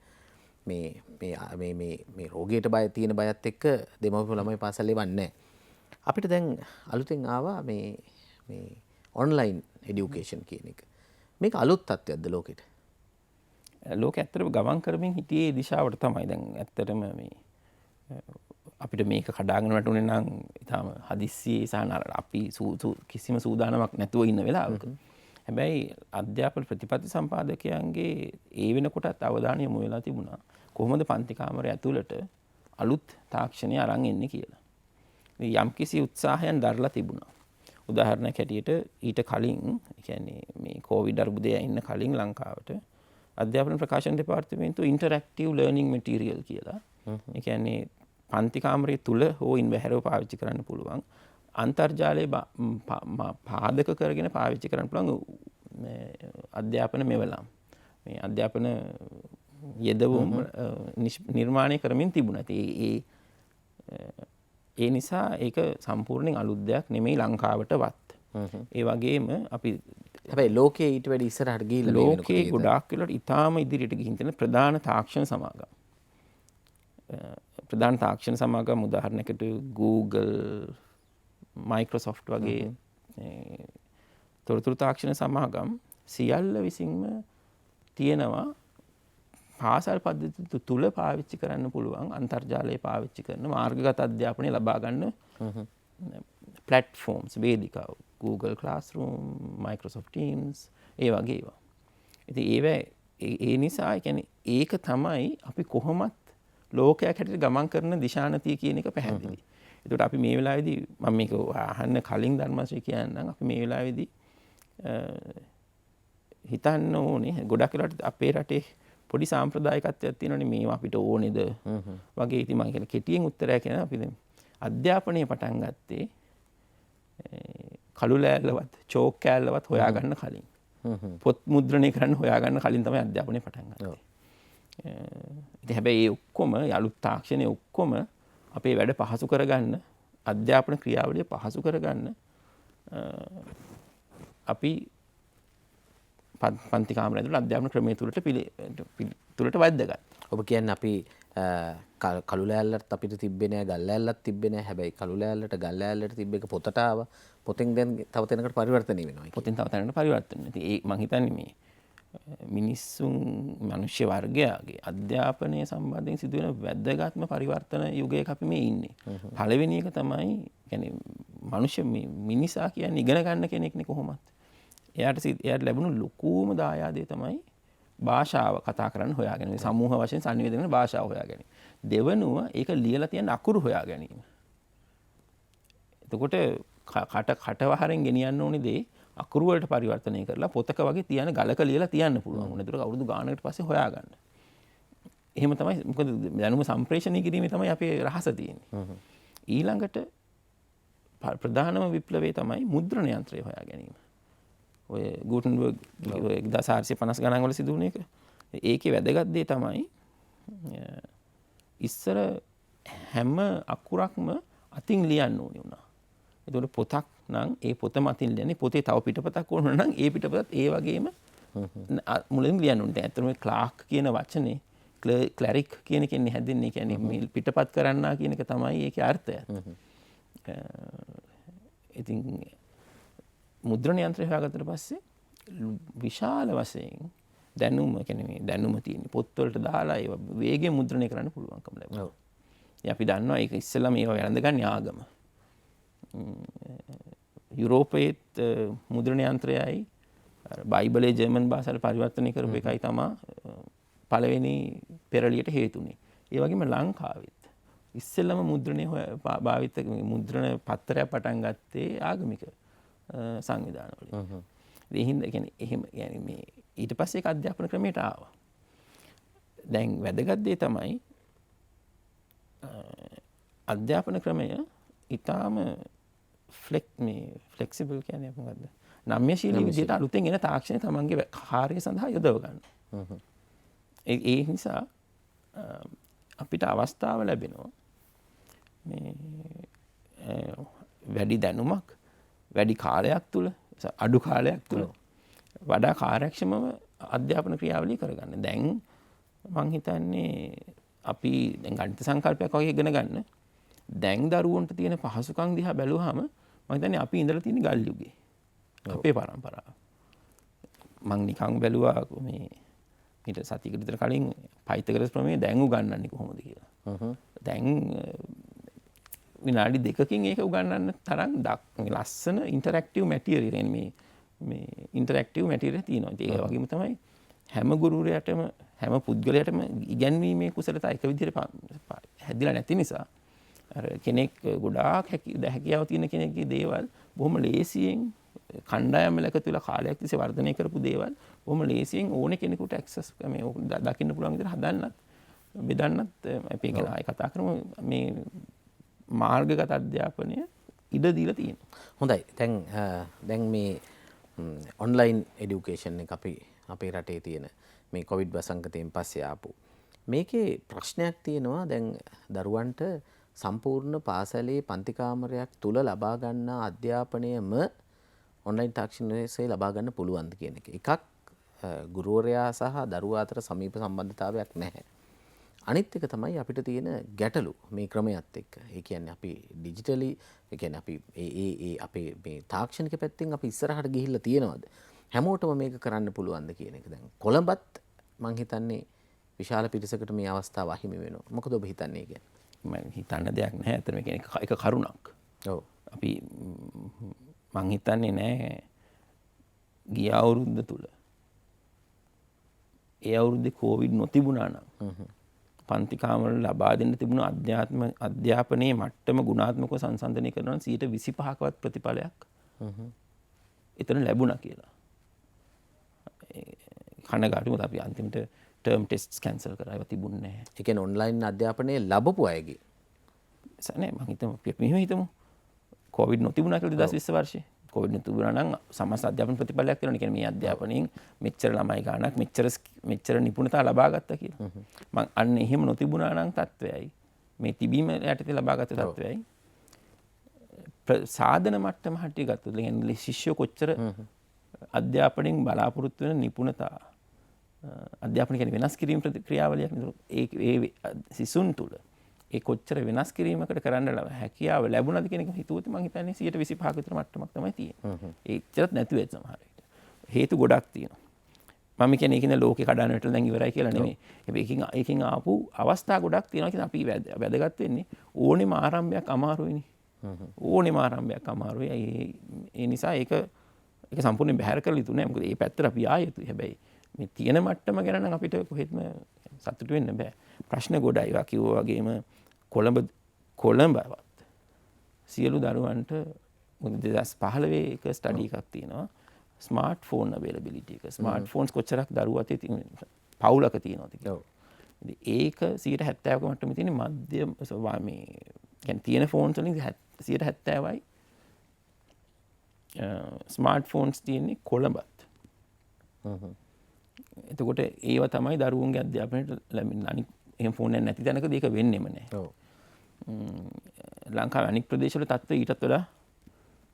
මේ රෝගයට බය තියෙන බයත් එක්ක දෙමව්පියෝ ළමයි පාසල් එවන්නේ නැහැ. අපිට දැන් අලුතෙන් ආවා මේ ඔන්ලයින් এডুকেෂන් කියන එක. මේක අලුත් තත්ත්වයක්ද ලෝකෙට? ලෝකෙ ඇත්තටම ගමන් කරමින් හිටියේ දිශාවට තමයි. දැන් ඇත්තටම මේ අපිට මේක කඩාගෙන වැටුනේ නම් ඊටාම හදිස්සියේ සහන අපි කිසිම සූදානමක් නැතුව ඉන්න වෙලාවක. හැබැයි අධ්‍යාපන ප්‍රතිපත්ති සම්පාදකයන්ගේ ඒ වෙනකොටත් අවධානය යොමු වෙලා තිබුණා කොහොමද පන්ති කාමරය ඇතුළට අලුත් තාක්ෂණය අරන් එන්නේ කියලා. යම්කිසි උත්සාහයන් දරලා තිබුණා. උදාහරණයක් හැටියට ඊට කලින් කියන්නේ මේ කොවිඩ් අර්බුදය එන්න කලින් ලංකාවට අධ්‍යාපන ප්‍රකාශන දෙපාර්තමේන්තුව ඉන්ටරැක්ටිව් ලර්නින් මටීරියල් කියලා. ඒ කියන්නේ පන්ති කාමරය තුල හෝ ඉන් බැහැරව පාවිච්චි කරන්න පුළුවන් අන්තර්ජාලය පාදක කරගෙන පාවිච්චි කරන්න පුළුවන් අධ්‍යාපන මෙවලම්. මේ අධ්‍යාපන යෙදවුම් නිර්මාණය කරමින් තිබුණා. ඒ නිසා ඒක සම්පූර්ණයෙන් අලුත් දෙයක් නෙමෙයි ලංකාවටවත්. ඒ වගේම අපි හැබැයි ලෝකයේ ඊට වැඩි ඉස්සරහට ගිහිල්ලා ලෝකයේ ගොඩාක් වෙලාවට ඉතාම ඉදිරියට ගිහින් තියෙන ප්‍රධාන තාක්ෂණ සමාගම්. ප්‍රධාන තාක්ෂණ සමාගම් උදාහරණයකට Google, Microsoft වගේ තොරතුරු තාක්ෂණ සමාගම් සියල්ල විසින්ම තියෙනවා පාසල් පද්ධති තුල පාවිච්චි කරන්න පුළුවන් අන්තර්ජාලය පාවිච්චි කරන මාර්ගගත අධ්‍යාපනය ලබා ගන්න platforms වේදිකා Google Classroom, Microsoft Teams ඒ වගේ ඒවා. ඉතින් ඒ නිසා කියන්නේ ඒක තමයි අපි කොහොමත් ලෝකයක් හැටියට ගමන් කරන දිශානතිය කියන එක පැහැදිලි. ඒකට අපි මේ වෙලාවේදී මම මේක අහන්න කලින් ධර්මශ්‍රී කියන්නම් අපි මේ වෙලාවේදී හිතන්න ඕනේ ගොඩක් වෙලාවට අපේ රටේ පොඩි සාම්ප්‍රදායිකත්වයක් තියෙනවනේ මේවා අපිට ඕනේද වගේ. ඉතින් මම කියන කෙටියෙන් උත්තරයක් කියන අපි දැන් අධ්‍යාපනය පටන් ගත්තේ කළු ලෑල්ලවත් චෝක් කෑල්ලවත් හොයාගන්න කලින් පොත් මුද්‍රණය කරන්න හොයාගන්න කලින් තමයි අධ්‍යාපනය පටන් ගත්තේ. ඉතින් හැබැයි ඒ ඔක්කොම අලුත් තාක්ෂණයේ ඔක්කොම අපේ වැඩ පහසු කරගන්න අධ්‍යාපන ක්‍රියාවලිය පහසු කරගන්න අපි පන්ති කාමරය ඇතුළේ අධ්‍යාපන ක්‍රමයේ තුලට වැද්දගත්. ඔබ කියන්නේ අපි කළු ලෑල්ලත් අපිට තිබ්බේ නෑ ගල් ලෑල්ලත් තිබ්බේ නෑ. හැබැයි කළු ලෑල්ලට ගල් ලෑල්ලට තිබ්බ එක පොතට ආවා. පොතෙන් දැන් තව තැනකට පරිවර්තනය වෙනවා. පොතෙන් තව තැනකට පරිවර්තන. ඉතින් ඒ මම හිතන්නේ මේ මිනිස්සුන් මනුෂ්‍ය වර්ගයාගේ අධ්‍යාපනය සම්බන්ධයෙන් සිදුවෙන වැදගත්ම පරිවර්තන යුගයක අපි මේ ඉන්නේ. පළවෙනි එක තමයි කියන්නේ මනුෂ්‍ය මිනිසා කියන්නේ ඉගෙන ගන්න කෙනෙක්නේ කොහොමත්. එයාට ලැබුණු ලොකුම දායාදය තමයි භාෂාව කතා කරන්න හොයා ගැනීම. සමූහ වශයෙන් සංනිවේදනය කරන භාෂාව හොයා ගැනීම. දෙවනුව ඒක ලියලා තියෙන අකුරු හොයා ගැනීම. එතකොට කටවහරෙන් ගෙනියන්න ඕනේ දේ අකුරු වලට පරිවර්තනය කරලා පොතක වගේ තියන ගලක ලියලා තියන්න පුළුවන්. උනේතර අවුරුදු ගානකට පස්සේ හොයාගන්න. එහෙම තමයි මොකද දැනුම සම්ප්‍රේෂණය කිරීමේ තමයි අපේ රහස තියෙන්නේ. ඊළඟට ප්‍රධානම විප්ලවය තමයි මුද්‍රණ යන්ත්‍රය හොයා ගැනීම. ඔය ගූටන්බර්ග් 1450 ගණන් වල සිදු වුණ එක. ඒකේ වැදගත් දේ තමයි ඉස්සර හැම අකුරක්ම අතින් ලියන්න ඕනේ වුණා. ඒතකොට පොතක් නම් ඒ පොතම අතින් ලියන්නේ, පොතේ තව පිටපතක් ඕන නම් ඒ පිටපතත් ඒ වගේම මුලින් ලියන්න ඕනේ. දැන් ඇත්තටම ක්ලාක් කියන වචනේ ක්ලැරික් කියන එකෙන් හැදෙන්නේ. කියන්නේ මේ පිටපත් කරන්නා කියන එක තමයි ඒකේ අර්ථය. ඉතින් මුද්‍රණ යන්ත්‍රය හොයාගත්තට පස්සේ විශාල වශයෙන් දැනුම තියෙන පොත්වලට දාලා ඒ වේගයෙන් මුද්‍රණය කරන්න පුළුවන්කම ලැබුණා. අපි දන්නවා ඒක ඉස්සෙල්ලා මේවා වැළඳගන්නේ ආගම. යුරෝපයේත් මුද්‍රණ යන්ත්‍රයයි බයිබලයේ ජර්මන් භාෂාවට පරිවර්තනය කරපු එකයි තමයි පළවෙනි පෙරළියට හේතුනේ. ඒ වගේම ලංකාවෙත් ඉස්සෙල්ලම මුද්‍රණය භාවිත මුද්‍රණ පත්‍රයක් පටන් ගත්තේ ආගමික සංවිධානවල. ඒ හින්දා කියන්නේ එහෙම يعني මේ ඊට පස්සේ ඒක අධ්‍යාපන ක්‍රමයට ආවා. දැන් වැදගත් දේ තමයි අධ්‍යාපන ක්‍රමය ඊටාම ෆ්ලෙක්සිබල් කියන්නේ මොකද්ද? නම්‍යශීලී විදිහට අලුතෙන් එන තාක්ෂණය තමන්ගේ කාර්යය සඳහා යොදව ගන්න. ඒ නිසා අපිට අවස්ථාව ලැබෙනවා මේ වැඩි දැනුමක් වැඩි කාලයක් තුල අඩු කාලයක් තුල වඩා කාර්යක්ෂමව අධ්‍යාපන ක්‍රියාවලිය කරගන්න. දැන් මම හිතන්නේ අපි දැන් ගණිත සංකල්පයක් වගේ ඉගෙන ගන්න. දැන් දරුවන්ට තියෙන පහසුකම් දිහා බැලුවාම මම හිතන්නේ අපි ඉඳලා තියෙන ගල් යුගේ. අපේ පරම්පරාව. මම නිකන් බැලුවා මේ ඊට සතියකට විතර කලින් පයිතගරස් ප්‍රමේය දැන් උගන්වන්නේ කොහොමද කියලා. දැන් විනාඩි 2කින් ඒක උගන්වන්න තරම් ලස්සන ඉන්ටරැක්ටිව් මැටීරියල් මේ ඉන්ටරැක්ටිව් මැටීරියල් තියෙනවා. ඒ වගේම තමයි හැම ගුරුවරයාටම හැම පුද්ගලයාටම ඉගැන්වීමේ කුසලතා එක විදිහට හැදිලා නැති නිසා අර කෙනෙක් ගොඩාක් හැකියාව තියෙන කෙනෙක්ගේ දේවල් බොහොම ලේසියෙන් කණ්ඩායම් එකතු වෙලා කාලයක් තිස්සේ වර්ධනය කරපු දේවල් බොහොම ලේසියෙන් ඕන කෙනෙකුට ඇක්සස් මේ දකින්න පුළුවන් විදිහට හදන්නත් බෙදන්නත් අපි ඒක ආයෙ කතා කරමු. මේ මාර්ගගත අධ්‍යාපනය ඉඩ දීලා තියෙනවා. හොඳයි. දැන් මේ ඔන්ලයින් එඩියුකේෂන් එක අපේ රටේ තියෙන මේ කොවිඩ් වසංගතයෙන් පස්සේ ආපු මේකේ ප්‍රශ්නයක් තියෙනවා. දැන් දරුවන්ට සම්පූර්ණ පාසලේ පන්ති කාමරයක් තුල ලබා ගන්නා අධ්‍යාපනයම ඔන්ලයින් තාක්ෂණයේ ලබා ගන්න පුළුවන්ද කියන එක. එකක් ගුරුවරයා සහ දරුවා අතර සමීප සම්බන්ධතාවයක් නැහැ. අනිත් එක තමයි අපිට තියෙන ගැටලු මේ ක්‍රමයත් එක්ක. ඒ කියන්නේ අපි ඩිජිටලි ඒ කියන්නේ අපි අපේ මේ තාක්ෂණික පැත්තෙන් අපි ඉස්සරහට ගිහිල්ලා තියෙනවද? හැමෝටම මේක කරන්න පුළුවන්ද කියන එක. දැන් කොළඹත් මං හිතන්නේ විශාල පිරිසකට මේ අවස්ථාව අහිමි වෙනවා. මොකද ඔබ හිතන්නේ කියන්නේ? මම හිතන්න දෙයක් නැහැ. අතන මේ කියන්නේ එක කරුණක්. ඔව්. අපි මං හිතන්නේ නැහැ ගිය අවුරුද්ද තුල ඒ අවුරුද්දේ කොවිඩ් නොතිබුණා නම් පන්ති කාමර ලබා දෙන්න තිබුණු අධ්‍යාපනයේ මට්ටම ගුණාත්මකව සංසන්දනය කරනවා 25%කවත් ප්‍රතිඵලයක් එතන ලැබුණා කියලා. කනගාටුමත් අපි අන්තිමට ටර්ම් ටෙස්ට්ස් කැන්සල් කරා. ඒවා තිබුණේ නැහැ. ඒ කියන්නේ ඔන්ලයින් අධ්‍යාපනයේ ලැබපු අයගේ නෑ මම හිතමු කොවිඩ් නොතිබුණා කියලා 2020 වර්ෂයේ. කොවිඩ් නොතිබුණා නම් සමස්ත අධ්‍යාපන ප්‍රතිඵලයක් වෙනවා. කියන්නේ මේ අධ්‍යාපනයෙන් මෙච්චර ළමයි ගාණක් මෙච්චර නිපුණතා ලබා ගත්තා කියලා. මම අන්න එහෙම නොතිබුණා නම් තත්වයයි මේ තිබීම යටතේ ලබාගත් තත්වයයි සාධන මට්ටම හැටි ගත්තොත් කියන්නේ ශිෂ්‍යෝ කොච්චර අධ්‍යාපනයෙන් බලාපොරොත්තු වෙන නිපුණතා අධ්‍යාපන කියන්නේ වෙනස් කිරීම ක්‍රියාවලියක් නේද? ඒ සිසුන් තුල ඒ කොච්චර වෙනස් කිරීමකට කරන්න හැකියාව ලැබුණාද කියන එක හිතුවොත් මම හිතන්නේ 125ක විතර මට්ටමක් තමයි තියෙන්නේ. ඒච්චරත් නැතුව ඇත සමහර විට. හේතු ගොඩක් තියෙනවා. මම කියන්නේ ඒකින ලෝකේ කඩන වැටලා දැන් ඉවරයි කියලා නෙමෙයි. හැබැයි ඒකෙන් ආපු අවස්ථා ගොඩක් තියෙනවා. කියන අපි වැදගත් වෙන්නේ ඕනෙම ආරම්භයක් අමාරුයිනේ. ඕනෙම ආරම්භයක් අමාරුයි. ඒ නිසා ඒක සම්පූර්ණයෙන් බැහැර කරලා යුතු නෑ. මොකද මේ පැත්තට අපි ආයෙත් හැබැයි මේ තියෙන මට්ටම ගැන නම් අපිට කොහෙත්ම සතුටු වෙන්න බෑ. ප්‍රශ්න ගොඩයි. ඒවා කිව්වා වගේම කොළඹවත් සියලු දරුවන්ට 2015 එක ස්ටඩි එකක් තියෙනවා. ස්මාර්ට් ෆෝන් අවైలබිලිටි එක. ස්මාර්ට් ෆෝන්ස් කොච්චරක් දරුවෝ අතේ පවුලක තියෙනවද කියලා. ඉතින් ඒක 70%ක මට්ටමේ තියෙන මධ්‍යම මේ කියන්නේ තියෙන ෆෝන්ස් වලින් 70%යි ස්මාර්ට් ෆෝන්ස් තියෙන්නේ කොළඹත්. එතකොට ඒව තමයි දරුවන්ගේ අධ්‍යාපනයට ලැබෙන්නේ. අනික එහෙම ෆෝන් එක නැති තැනකදී ඒක වෙන්නෙම නැහැ. ඔව්. ලංකාවේ අනික් ප්‍රදේශවල තත්ත්වය ඊටත් වඩා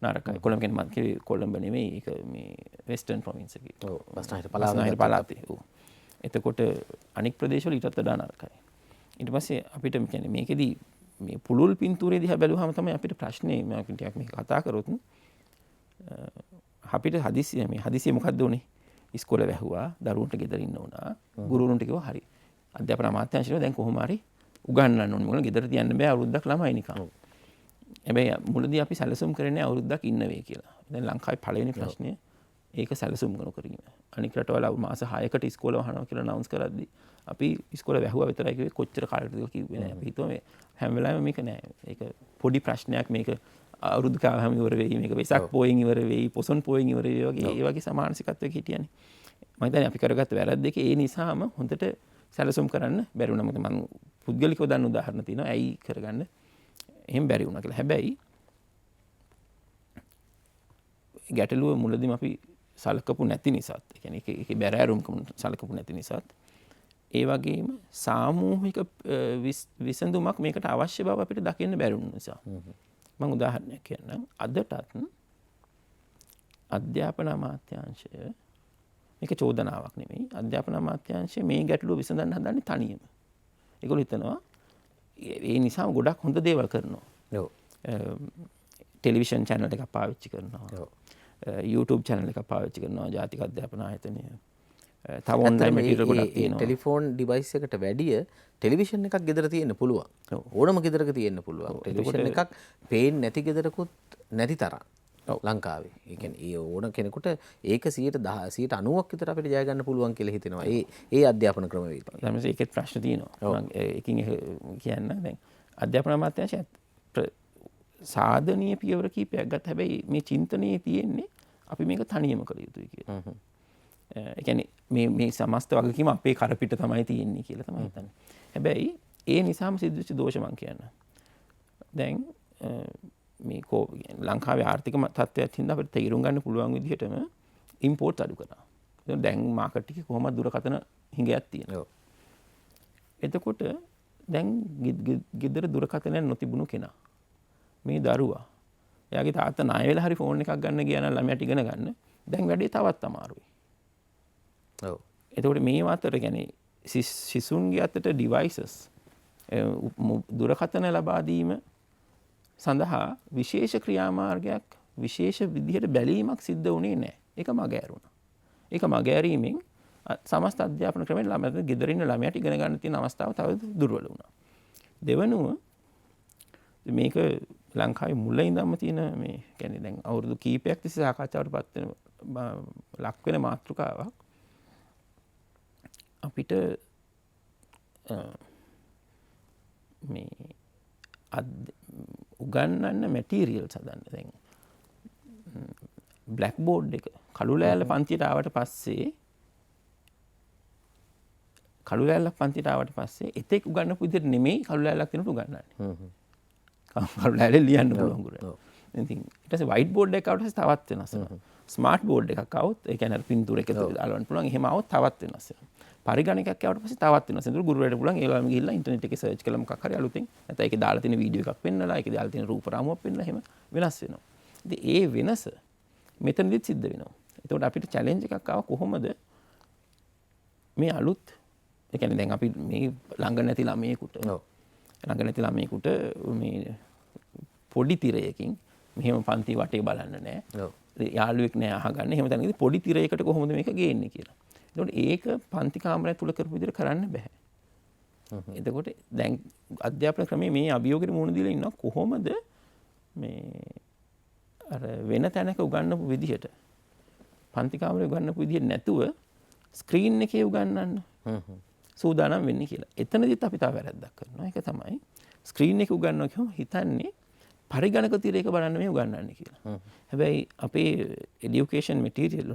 නරකයි. කොළඹ කියන්නේ මම කිව්වේ කොළඹ නෙමෙයි. ඒක මේ වෙස්ටර්න් ප්‍රොවින්ස් එකේ. ඔව්. බස්නාහිර පළාතේ. ඔව්. එතකොට අනික් ප්‍රදේශවල ඊටත් වඩා නරකයි. ඊට පස්සේ අපිට කියන්නේ මේකෙදි මේ පුළුල් පින්තූරේ දිහා බැලුවාම තමයි අපිට ප්‍රශ්නේ මම ටිකක් මේක කතා කරොත් අපිට හදිසිය මොකද්ද උනේ? ඉස්කෝලේ වැහුවා, දරුවන්ට ගෙදර ඉන්න උනා, ගුරුවරුන්ට කිව්වා හරි. අධ්‍යාපන අමාත්‍යාංශය දැන් කොහොම හරි උගන්වන්න ඕනේ. මොකද ගෙදර තියන්න බෑ අවුරුද්දක් ළමයි නිකන්. හැබැයි මුලදී අපි සැලසුම් කරන්නේ අවුරුද්දක් ඉන්න වෙයි කියලා. දැන් ලංකාවේ පළවෙනි ප්‍රශ්නය ඒක සැලසුම් නොකිරීම. අනික් රටවල මාස 6කට ඉස්කෝලේ වහනවා කියලා අනවුන්ස් කරද්දී අපි ඉස්කෝලේ වැහුවා විතරයි කිව්වේ කොච්චර කාලයකද කියලා කිව්වේ නෑ. අපි හිතුවා මේ හැම වෙලාවෙම මේක නෑ. ඒක පොඩි ප්‍රශ්නයක් මේක අවුරුදු කාලෙම ඉවර වෙයි. මේක වෙසක් පොයෙන් ඉවර වෙයි, පොසොන් පොයෙන් ඉවර වෙයි වගේ ඒ වගේ සමානසිකත්වයක හිටියනේ. මම හිතන්නේ අපි කරගත්ත වැරද්ද දෙක ඒ නිසාම හොඳට සැලසුම් කරන්න බැරි වුණා. මොකද මම පුද්ගලිකව දන්න උදාහරණ තියෙනවා. ඇයි කරගන්න එහෙම බැරි වුණා කියලා. හැබැයි ගැටලුව මුලදීම අපි සලකපු නැති නිසාත්, ඒ කියන්නේ ඒකේ බැරෑරුම්කම සලකපු නැති නිසාත්, ඒ වගේම සාමූහික විසඳුමක් මේකට අවශ්‍ය බව අපිට දකින්න බැරි වුණ නිසා. මම උදාහරණයක් කියන්නම්. අදටත් අධ්‍යාපන අමාත්‍යාංශය මේක චෝදනාවක් නෙමෙයි. අධ්‍යාපන අමාත්‍යාංශය මේ ගැටලුව විසඳන්න හදන්නේ තනියම. ඒගොල්ලෝ හිතනවා ඒ නිසා ගොඩක් හොඳ දේවල් කරනවා. ඔව්. ටෙලිවිෂන් channel එකක් පාවිච්චි කරනවා. ඔව්. YouTube channel එකක් පාවිච්චි කරනවා. ජාතික අධ්‍යාපන ආයතනය. තව online material ගොඩක් තියෙනවා. ටෙලිෆෝන් ඩිවයිස් එකට වැඩිය ටෙලිවිෂන් එකක් ගෙදර තියෙන්න පුළුවන්. ඕනම ගෙදරක තියෙන්න පුළුවන්. ටෙලිවිෂන් එකක් පේන්නේ නැති ගෙදරකුත් නැති තරම්. ලංකාවේ. ඒ කියන්නේ ඒ ඕන කෙනෙකුට ඒක 90% විතර අපිට ජය ගන්න පුළුවන් කියලා හිතෙනවා. ඒ අධ්‍යාපන ක්‍රමවේද. තමයි ඒකෙත් ප්‍රශ්න තියෙනවා. ඒකින් කියන්න දැන් අධ්‍යාපන අමාත්‍යාංශය සාධනීය පියවර කීපයක් ගත්ත. හැබැයි මේ චින්තනයේ තියෙන්නේ අපි මේක තනියම කළ යුතුයි කියලා. ඒ කියන්නේ මේ සමස්ත වගකීම අපේ කරපිට තමයි තියෙන්නේ කියලා තමයි හිතන්නේ. හැබැයි ඒ නිසාම සිදුවෙච්ච දෝෂ මං කියන්න. දැන් මේ ලංකාවේ ආර්ථික තත්ත්වයක් හින්දා අපිට තීරුම් ගන්න පුළුවන් විදිහටම ඉම්පෝර්ට් අඩු කරනවා. දැන් මාකට් එකේ කොහොමද දුරකථන හිඟයක් තියෙනවා. එතකොට දැන් ගෙදර දුරකථනයක් නොතිබුණු කෙනා මේ දරුවා එයාගේ තාත්තා ණය වෙලා හරි ෆෝන් එකක් ගන්න ගියා නම් ළමයාට ඉගෙන ගන්න දැන් වැඩේ තවත් අමාරුයි. ඔව්. එතකොට මේ අතර කියන්නේ සිසුන්ගේ අතට ඩිවයිසස් දුරකථන ලබා දීම සඳහා විශේෂ ක්‍රියාමාර්ගයක් විශේෂ විදිහට බැලීමක් සිද්ධ වුණේ නැහැ. ඒක මගහැරුණා. ඒක මගහැරීමෙන් සමස්ත අධ්‍යාපන ක්‍රමයේ ළමයට ගෙදර ඉන්න ළමයාට ඉගෙන ගන්න තියෙන අවස්ථාව තව දුර්වල වුණා. දෙවනුව මේක ලංකාවේ මුල ඉඳන්ම තියෙන මේ කියන්නේ දැන් අවුරුදු කීපයක් තිස්සේ සාකච්ඡාවට පත් වෙන ලක් වෙන මාතෘකාවක් අපිට මේ උගන්වන්න මැටීරියල්ස් හදන්න. දැන් බ්ලැක් බෝඩ් එක කළු ලෑල්ල පන්තියට ආවට පස්සේ එතෙක් උගන්වපු විදිහට නෙමෙයි කළු ලෑල්ලක් තියෙනට උගන්වන්නේ. කළු ලෑල්ලේ ලියන්න පුළුවන් ගුණ. ඉතින් ඊට පස්සේ වයිට් බෝඩ් එකක් ආවට පස්සේ තවත් වෙනස් වෙනවා. ස්මාර්ට් බෝඩ් එකක් ආවොත් ඒ කියන්නේ පින්තූර එක දාලවන්න පුළුවන්. එහෙම ආවොත් තවත් වෙනස් වෙනවා. පරිගණකයක් ආවට පස්සේ තවත් වෙනස් වෙනවා. ඒක ගුරුවරයාට පුළුවන් ඒලාම ගිහිල්ලා ඉන්ටර්නෙට් එකේ සර්ච් කළා මොකක් හරි අලුතෙන් නැත්නම් ඒකේ දාලා තියෙන වීඩියෝ එකක් පෙන්නලා ඒකේ දාලා තියෙන රූප රාමුවක් පෙන්නලා එහෙම වෙනස් වෙනවා. ඉතින් ඒ වෙනස මෙතනදිත් සිද්ධ වෙනවා. ඒකට අපිට චැලෙන්ජ් එකක් ආවා කොහොමද මේ අලුත් ඒ කියන්නේ දැන් අපි මේ ළඟ නැති ළමයෙකුට මේ පොඩි තිරයකින් මෙහෙම පන්ති වටේ බලන්න නෑ. යාළුවෙක් නෑ අහගන්න. එහෙම තැනකදී පොඩි තිරයකට කොහොමද මේක ගේන්නේ කියලා. එතකොට ඒක පන්ති කාමරය තුල කරපු විදිහට කරන්න බෑ. එතකොට දැන් අධ්‍යාපන ක්‍රමයේ මේ අභියෝගෙට මුහුණ දීලා ඉන්නවා කොහොමද මේ අර වෙන තැනක උගන්වපු විදිහට පන්ති කාමරේ උගන්වපු විදිහට නැතුව ස්ක්‍රීන් එකේ උගන්වන්න සූදානම් වෙන්නේ කියලා. එතනදිත් අපි තව වැරද්දක් කරනවා. ඒක තමයි ස්ක්‍රීන් එකේ උගන්වනවා කියම හිතන්නේ පරිගණක තිරයක බලන්න මේ උගන්වන්නේ කියලා. හැබැයි අපේ এডুকেෂන් මැටීරියල්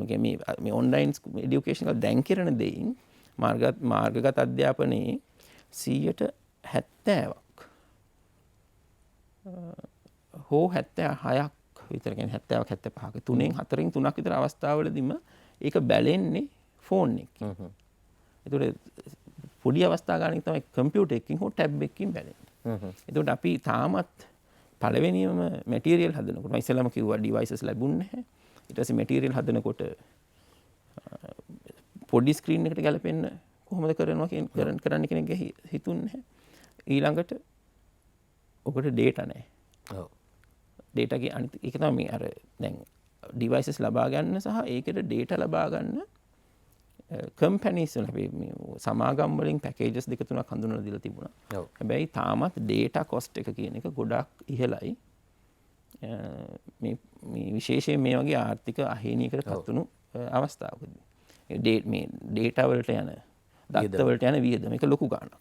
මේ ඔන්ලයින් এডুকেෂන් එක දැන් කරන දෙයින් මාර්ගගත අධ්‍යාපනයේ 70%ක් හෝ 76ක් විතර කියන්නේ 70ක් 75ක 3න් 4න් 3ක් විතර අවස්ථාවලදීම ඒක බැලෙන්නේ ෆෝන් එකකින්. ඒතකොට පොඩි අවස්ථා ගානක තමයි කම්පියුටර් එකකින් හෝ ටැබ් එකකින් බැලෙන්නේ. ඒතකොට අපි තාමත් පළවෙනියම මැටීරියල් හදනකොට මම ඉස්සෙල්ලාම කිව්වා ඩිවයිසස් ලැබුණේ නැහැ. ඊට පස්සේ මැටීරියල් හදනකොට පොඩි ස්ක්‍රීන් එකට ගැලපෙන්න කොහොමද කරනවා කරන්න කෙනෙක් හිතුන්නේ නැහැ. ඊළඟට ඔකට ඩේටා නැහැ. ඔව්. ඩේටාගේ අනිත් එක තමයි අර දැන් ඩිවයිසස් ලබා ගන්න සහ ඒකට ඩේටා ලබා ගන්න කම්පැනිස් වල අපි සමාගම් වලින් පැකේජස් දෙක තුනක් හඳුන්වලා දීලා තිබුණා. ඔව්. හැබැයි තාමත් ඩේටා කොස්ට් එක කියන එක ගොඩක් ඉහළයි. මේ විශේෂයෙන් මේ වගේ ආර්ථික අහේනියකට පත් වුණු අවස්ථාවකදී. මේ ඩේටා වලට යන දත්ත වලට යන වියදම එක ලොකු ගාණක්.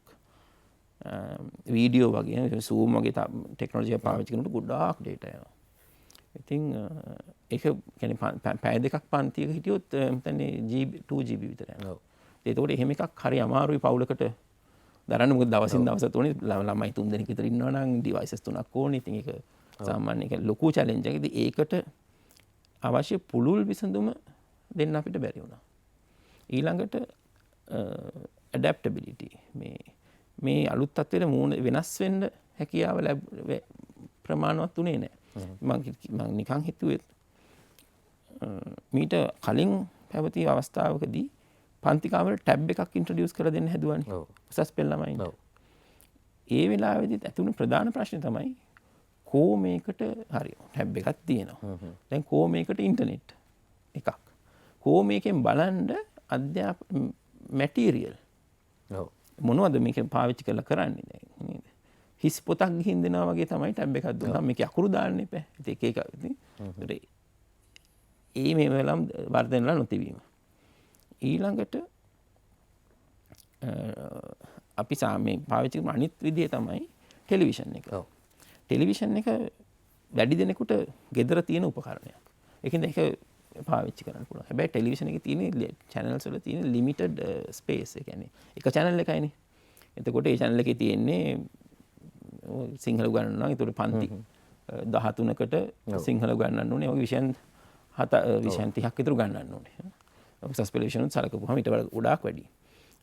වීඩියෝ වගේ සූම් වගේ ටෙක්නොලොජිය පාවිච්චි කරනකොට ගොඩාක් ඩේටා යනවා. ඉතින් ඒක කියන්නේ පැය දෙකක් පන්තියක හිටියොත් මෙතන 2GB විතර යනවා. ඒකෝට එහෙම එකක් හරි අමාරුයි පවුලකට දරන්න. මොකද දවසින් දවස තුනේ ළමයි 3 දෙනෙක් විතර ඉන්නවා නම් ඩිවයිසස් 3ක් ඕනේ. ඉතින් ඒක සාමාන්‍ය එක ලොකු චැලෙන්ජ් එකක්. ඉතින් ඒකට අවශ්‍ය පුළුල් විසඳුම දෙන්න අපිට බැරි වුණා. ඊළඟට ඇඩැප්ටබිලිටි මේ අලුත් තත්ත්වයට මූණ වෙනස් වෙන්න හැකියාව ප්‍රමාණවත් උනේ නැහැ. මම නිකන් හිතුවේ මීට කලින් පැවති අවස්ථාවකදී පන්ති කාමරේ ටැබ් එකක් ඉන්ට්‍රොඩියුස් කරලා දෙන්න හැදුවානේ. උසස් පෙළ ළමයින්ට. ඒ වෙලාවේදීත් ඇති වුණු ප්‍රධාන ප්‍රශ්නේ තමයි කෝ මේකට හරි ටැබ් එකක් තියෙනවා. දැන් කෝ මේකට ඉන්ටර්නෙට් එකක්. කෝ මේකෙන් බලන්න අධ්‍යාපන මැටීරියල්. ඔව්. මොනවද මේක පාවිච්චි කරලා කරන්නේ දැන් නේද? හිස් පොතක් ගිහින් දෙනවා වගේ තමයි ටැබ් එකක් දුන්නා. මේක අකුරු දාන්න එපා. ඒක ඉතින් ඒ මේ වෙලම් වර්ධනලා නොතිබීම. ඊළඟට අපි සාමේ පාවිච්චි කරන අනිත් විදිය තමයි ටෙලිවිෂන් එක. ඔව්. ටෙලිවිෂන් එක වැඩි දෙනෙකුට ගෙදර තියෙන උපකරණයක්. ඒකින්ද ඒක පාවිච්චි කරන්න පුළුවන්. හැබැයි ටෙලිවිෂන් එකේ තියෙන channels වල තියෙන limited space. ඒ කියන්නේ එක channel එකයිනේ. එතකොට ඒ channel එකේ තියෙන්නේ සිංහල උගන්වනවා. ඒතකොට පන්ති 13කට සිංහල උගන්වන්න ඕනේ. ඔය විෂයන් 30ක් විතර උගන්වන්න ඕනේ. උසස් පෙළ විෂයන් උත් සලකපුවාම ඊට වඩා ගොඩාක් වැඩි.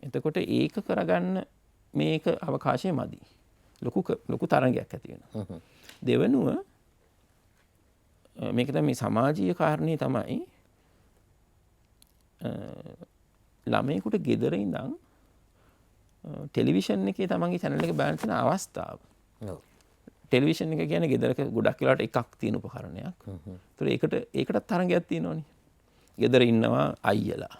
එතකොට ඒක කරගන්න මේක අවකාශය මදි. ලොකු තරංගයක් ඇති වෙනවා. දෙවනුව මේක තමයි සමාජීය කාරණේ තමයි ළමයෙකුට ගෙදර ඉඳන් ටෙලිවිෂන් එකේ තමන්ගේ channel එක බලන්න තියෙන අවස්ථාව. ඔව්. ටෙලිවිෂන් එක කියන්නේ ගෙදරක ගොඩක් වෙලාවට එකක් තියෙන උපකරණයක්. ඒතර ඒකටත් තරංගයක් තියෙනවනේ. ගෙදර ඉන්නවා අයියලා.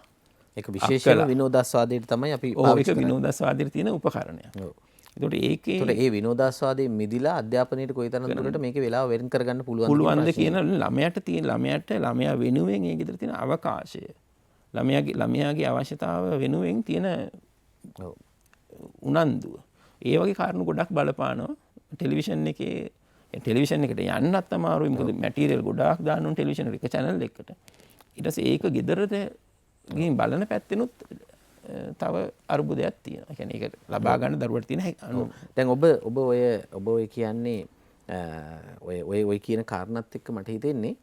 ඒක විශේෂයෙන්ම විනෝදාස්වාදයට තමයි අපි පාවිච්චි කරන්නේ. ඒක විනෝදාස්වාදයට තියෙන උපකරණයක්. ඔව්. ඒතකොට ඒ විනෝදාස්වාදයෙන් මිදිලා අධ්‍යාපනයට කොයිතරම් දුරට මේකේ වෙලාව වෙන් කරගන්න පුළුවන්ද කියන ළමයා වෙනුවෙන් ඒ ගෙදර තියෙන අවකාශය ළමයාගේ අවශ්‍යතාව වෙනුවෙන් තියෙන උනන්දුව ඒ වගේ කාරණු ගොඩක් බලපානවා ටෙලිවිෂන් එකට යන්නත් අමාරුයි. මොකද මැටීරියල් ගොඩාක් දාන්න ඕන ටෙලිවිෂන් එක channel එකකට. ඊට පස්සේ ඒක ගෙදරට ගිහින් බලන පැත්තෙනුත් තව අරුබුදයක් තියෙනවා. ඒ කියන්නේ ඒක ලබා ගන්න දරුවට තියෙන දැන් ඔබ ඔය කියන්නේ ඔය කියන කාරණාත් එක්ක මට හිතෙන්නේ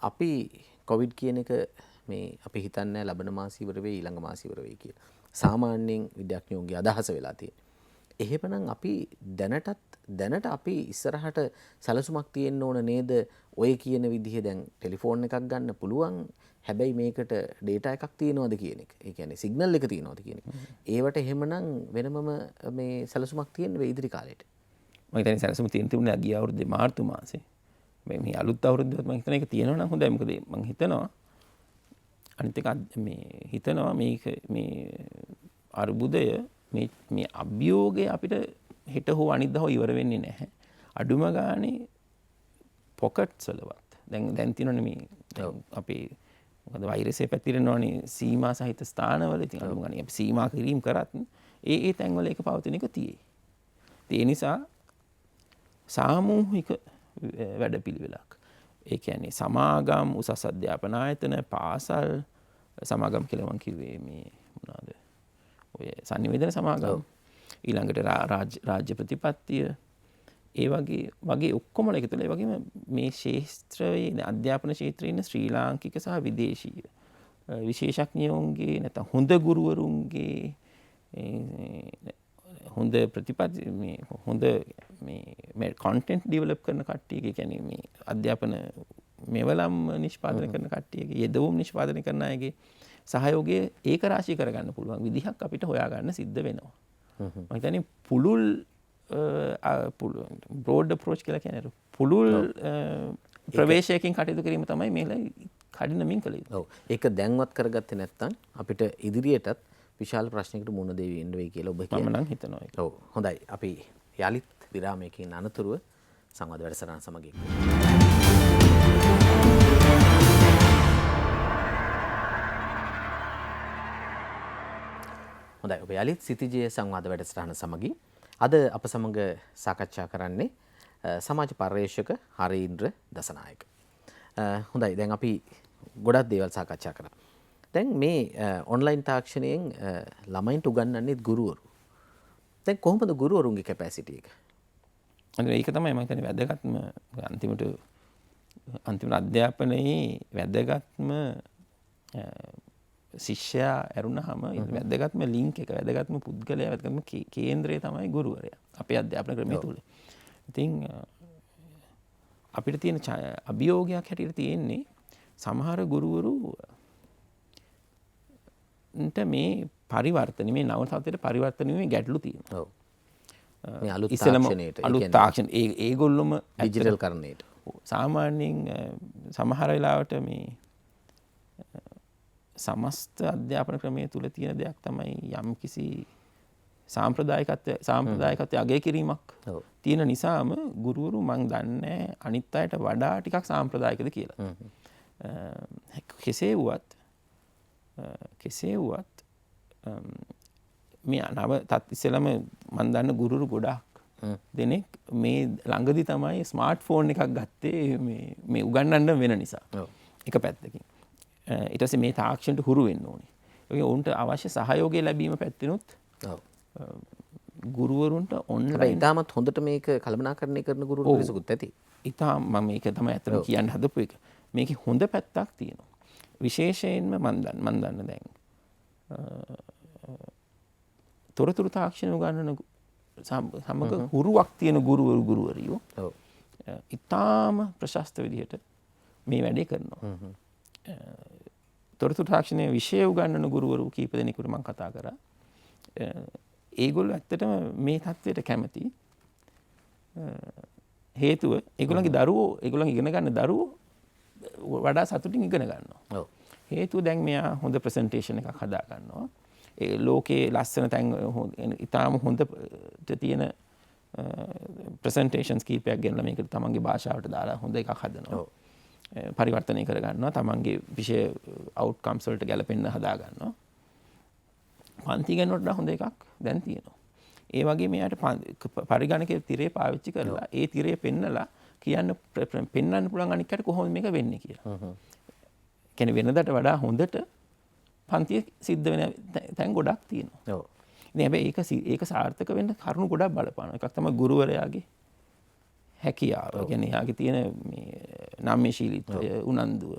අපි කොවිඩ් කියන එක මේ අපි හිතන්නේ ලබන මාස ඉවර වෙයි ඊළඟ මාස ඉවර වෙයි කියලා. සාමාන්‍යයෙන් විද්‍යාඥයෝගේ අදහස වෙලා තියෙන්නේ. එහෙමනම් අපි දැනට අපි ඉස්සරහට සැලසුමක් තියෙන්න ඕන නේද? ඔය කියන විදිහ දැන් ටෙලිෆෝන් එකක් ගන්න පුළුවන්. හැබැයි මේකට ඩේටා එකක් තියෙනවද කියන එක. ඒ කියන්නේ සිග්නල් එක තියෙනවද කියන එක. ඒවට එහෙමනම් වෙනමම මේ සැලසුමක් තියෙන්න වෙයි ඉදිරි කාලේට. මම හිතන්නේ සැලසුම තිබුණේ ගිය අවුරුද්දේ මාර්තු මාසේ. මේ අලුත් අවුරුද්දේත් මම හිතන එක තියෙනවා නම් හොඳයි. මොකද මම හිතනවා අනිත් එක මේ හිතනවා මේ අර්බුදය මේ අභියෝගය අපිට හෙට හෝ අනිද්දා හෝ ඉවර වෙන්නේ නැහැ. අඩුම ගානේ පොකට්ස් වලවත්. දැන් තියෙනවනේ මේ අපේ මොකද වෛරසය පැතිරෙනවනේ සීමා සහිත ස්ථානවල. ඉතින් අඩුම ගානේ අපි සීමා කිරීම කරත් ඒ තැන්වල ඒක පවතින එක තියෙයි. ඒ නිසා සාමූහික වැඩපිළිවෙලක්. ඒ කියන්නේ සමාගම්, උසස් අධ්‍යාපන ආයතන, පාසල් සමාගම් කියලා මම කිව්වේ මේ මොනවාද? ඔය sannivedana සමාගම්. ඊළඟට රාජ්‍ය ප්‍රතිපත්තිය, ඒ වගේ ඔක්කොම එක තුළ ඒ වගේම මේ ශාස්ත්‍රයේ අධ්‍යාපන ක්ෂේත්‍රයේ ඉන්න ශ්‍රී ලාංකික සහ විදේශීය විශේෂඥයෝන්ගේ නැත්නම් හොඳ ගුරුවරුන්ගේ හොඳ ප්‍රතිපත්ති මේ හොඳ මේ කන්ටෙන්ට් ඩෙවලොප් කරන කට්ටියගේ කියන්නේ මේ අධ්‍යාපන මෙවලම් නිෂ්පාදනය කරන කට්ටියගේ යෙදවුම් නිෂ්පාදනය කරන අයගේ සහයෝගය ඒක රාශී කරගන්න පුළුවන් විදිහක් අපිට හොයාගන්න සිද්ධ වෙනවා. මම හිතන්නේ පුළුල් බ්‍රෝඩ් අප්‍රෝච් කියලා කියන්නේ පුළුල් ප්‍රවේශයකින් කටයුතු කිරීම තමයි මේ කඩිනමින් කළ යුතු. ඔව්. ඒක දැන්වත් කරගත්තේ නැත්නම් අපිට ඉදිරියටත් විශාල ප්‍රශ්නයකට මුහුණ දෙවි වෙන්න වෙයි කියලා ඔබ කියනවා. මම නම් හිතනවා ඒක. ඔව්. හොඳයි. අපි යලිත් විරාමයකින් අනතුරුව සංවාද වැඩසටහන සමගින් හොඳයි. ඔබ යලිත් සිතිජය සංවාද වැඩසටහන සමගින් අද අප සමග සාකච්ඡා කරන්නේ සමාජ පර්යේෂක හරීන්ද්‍ර දසනායක. හොඳයි. දැන් අපි ගොඩක් දේවල් සාකච්ඡා කරා. දැන් මේ ඔන්ලයින් තාක්ෂණයෙන් ළමයින්ට උගන්වන්නේ ගුරුවරු. දැන් කොහොමද ගුරුවරුන්ගේ කැපැසිටි එක? ඒක තමයි මම හිතන්නේ වැදගත්ම අන්තිම අධ්‍යාපනයේ වැදගත්ම ශිෂ්‍යයා ඇරුණාම වැදගත්ම ලින්ක් එක වැදගත්ම පුද්ගලයා වැදගත්ම කේන්ද්‍රය තමයි ගුරුවරයා අපේ අධ්‍යාපන ක්‍රමය තුල. ඉතින් අපිට තියෙන අභියෝගයක් හැටියට තියෙන්නේ සමහර ගුරුවරු න්ට මේ පරිවර්තන මේ නව තත්ත්වයට පරිවර්තන වීමේ ගැටලු තියෙනවා. ඔව්. මේ අලුත් තාක්ෂණයට අලුත් තාක්ෂණ ඒගොල්ලොම ඩිජිටල් කරන්නේට. සාමාන්‍යයෙන් සමහර වෙලාවට මේ සමස්ත අධ්‍යාපන ක්‍රමය තුල තියෙන දෙයක් තමයි යම්කිසි සාම්ප්‍රදායිකත්වය අගය කිරීමක් තියෙන නිසාම ගුරුවරු මං දන්නේ අනිත් අයට වඩා ටිකක් සාම්ප්‍රදායිකද කියලා. කෙසේ වුවත් මේ නව තත් ඉස්සෙල්ලාම මම දන්න ගුරුවරු ගොඩාක් දෙනෙක් මේ ළඟදි තමයි ස්මාර්ට් ෆෝන් එකක් ගත්තේ මේ උගන්වන්න වෙන නිසා. එක පැත්තකින්. ඊට පස්සේ මේ තාක්ෂණයට හුරු වෙන්න ඕනේ. ඒ උන්ට අවශ්‍ය සහයෝගය ලැබීම පැත්තෙනුත් ගුරුවරුන්ට ඔන්ලයින් ඉතාමත් හොඳට මේක කළමනාකරණය කරන ගුරුවරු පිරිසකුත් ඇති. ඉතාම මම මේක තමයි අතන කියන්න හදපු එක. මේකේ හොඳ පැත්තක් තියෙනවා. විශේෂයෙන්ම මම දන්න දැන් තොරතුරු තාක්ෂණ උගන්වන සමග හුරුවක් තියෙන ගුරුවරියෝ ඉතාම ප්‍රශස්ත විදිහට මේ වැඩේ කරනවා. තොරතුරු තාක්ෂණයේ විෂය උගන්වන ගුරුවරු කීප දෙනෙකුට මම කතා කරා. ඒගොල්ලෝ ඇත්තටම මේ තත්ත්වයට කැමති. හේතුව ඒගොල්ලන්ගේ දරුවෝ ඒගොල්ලන් ඉගෙන ගන්න දරුවෝ වඩා සතුටින් ඉගෙන ගන්නවා. හේතුව දැන් මෙයා හොඳ ප්‍රසන්ටේෂන් එකක් හදා ගන්නවා. ඒ ලෝකේ ලස්සන තැන් ඉතාම හොඳට තියෙන ප්‍රසන්ටේෂන්ස් කීපයක් ගෙනලා මේකට තමන්ගේ භාෂාවට දාලා හොඳ එකක් හදනවා. පරිවර්තනය කර ගන්නවා. තමන්ගේ විෂය අවුට්කම්ස් වලට ගැලපෙන්න හදා ගන්නවා. පන්ති ඉගෙනුවට හොඳ එකක් දැන් තියෙනවා. ඒ වගේ මෙයාට පරිගණකයේ තිරේ පාවිච්චි කරලා ඒ තිරේ පෙන්නලා පෙන්වන්න පුළුවන් අනික් අයට කොහොමද මේක වෙන්නේ කියලා. කියන්නේ වෙනදට වඩා හොඳට පන්තිය සිද්ධ වෙන තැන් ගොඩක් තියෙනවා. ඔව්. ඉතින් හැබැයි ඒක සාර්ථක වෙන්න කරුණු ගොඩක් බලපානවා. එකක් තමයි ගුරුවරයාගේ හැකියාව. කියන්නේ එයාගේ තියෙන මේ නම්‍යශීලීත්වය, උනන්දුව.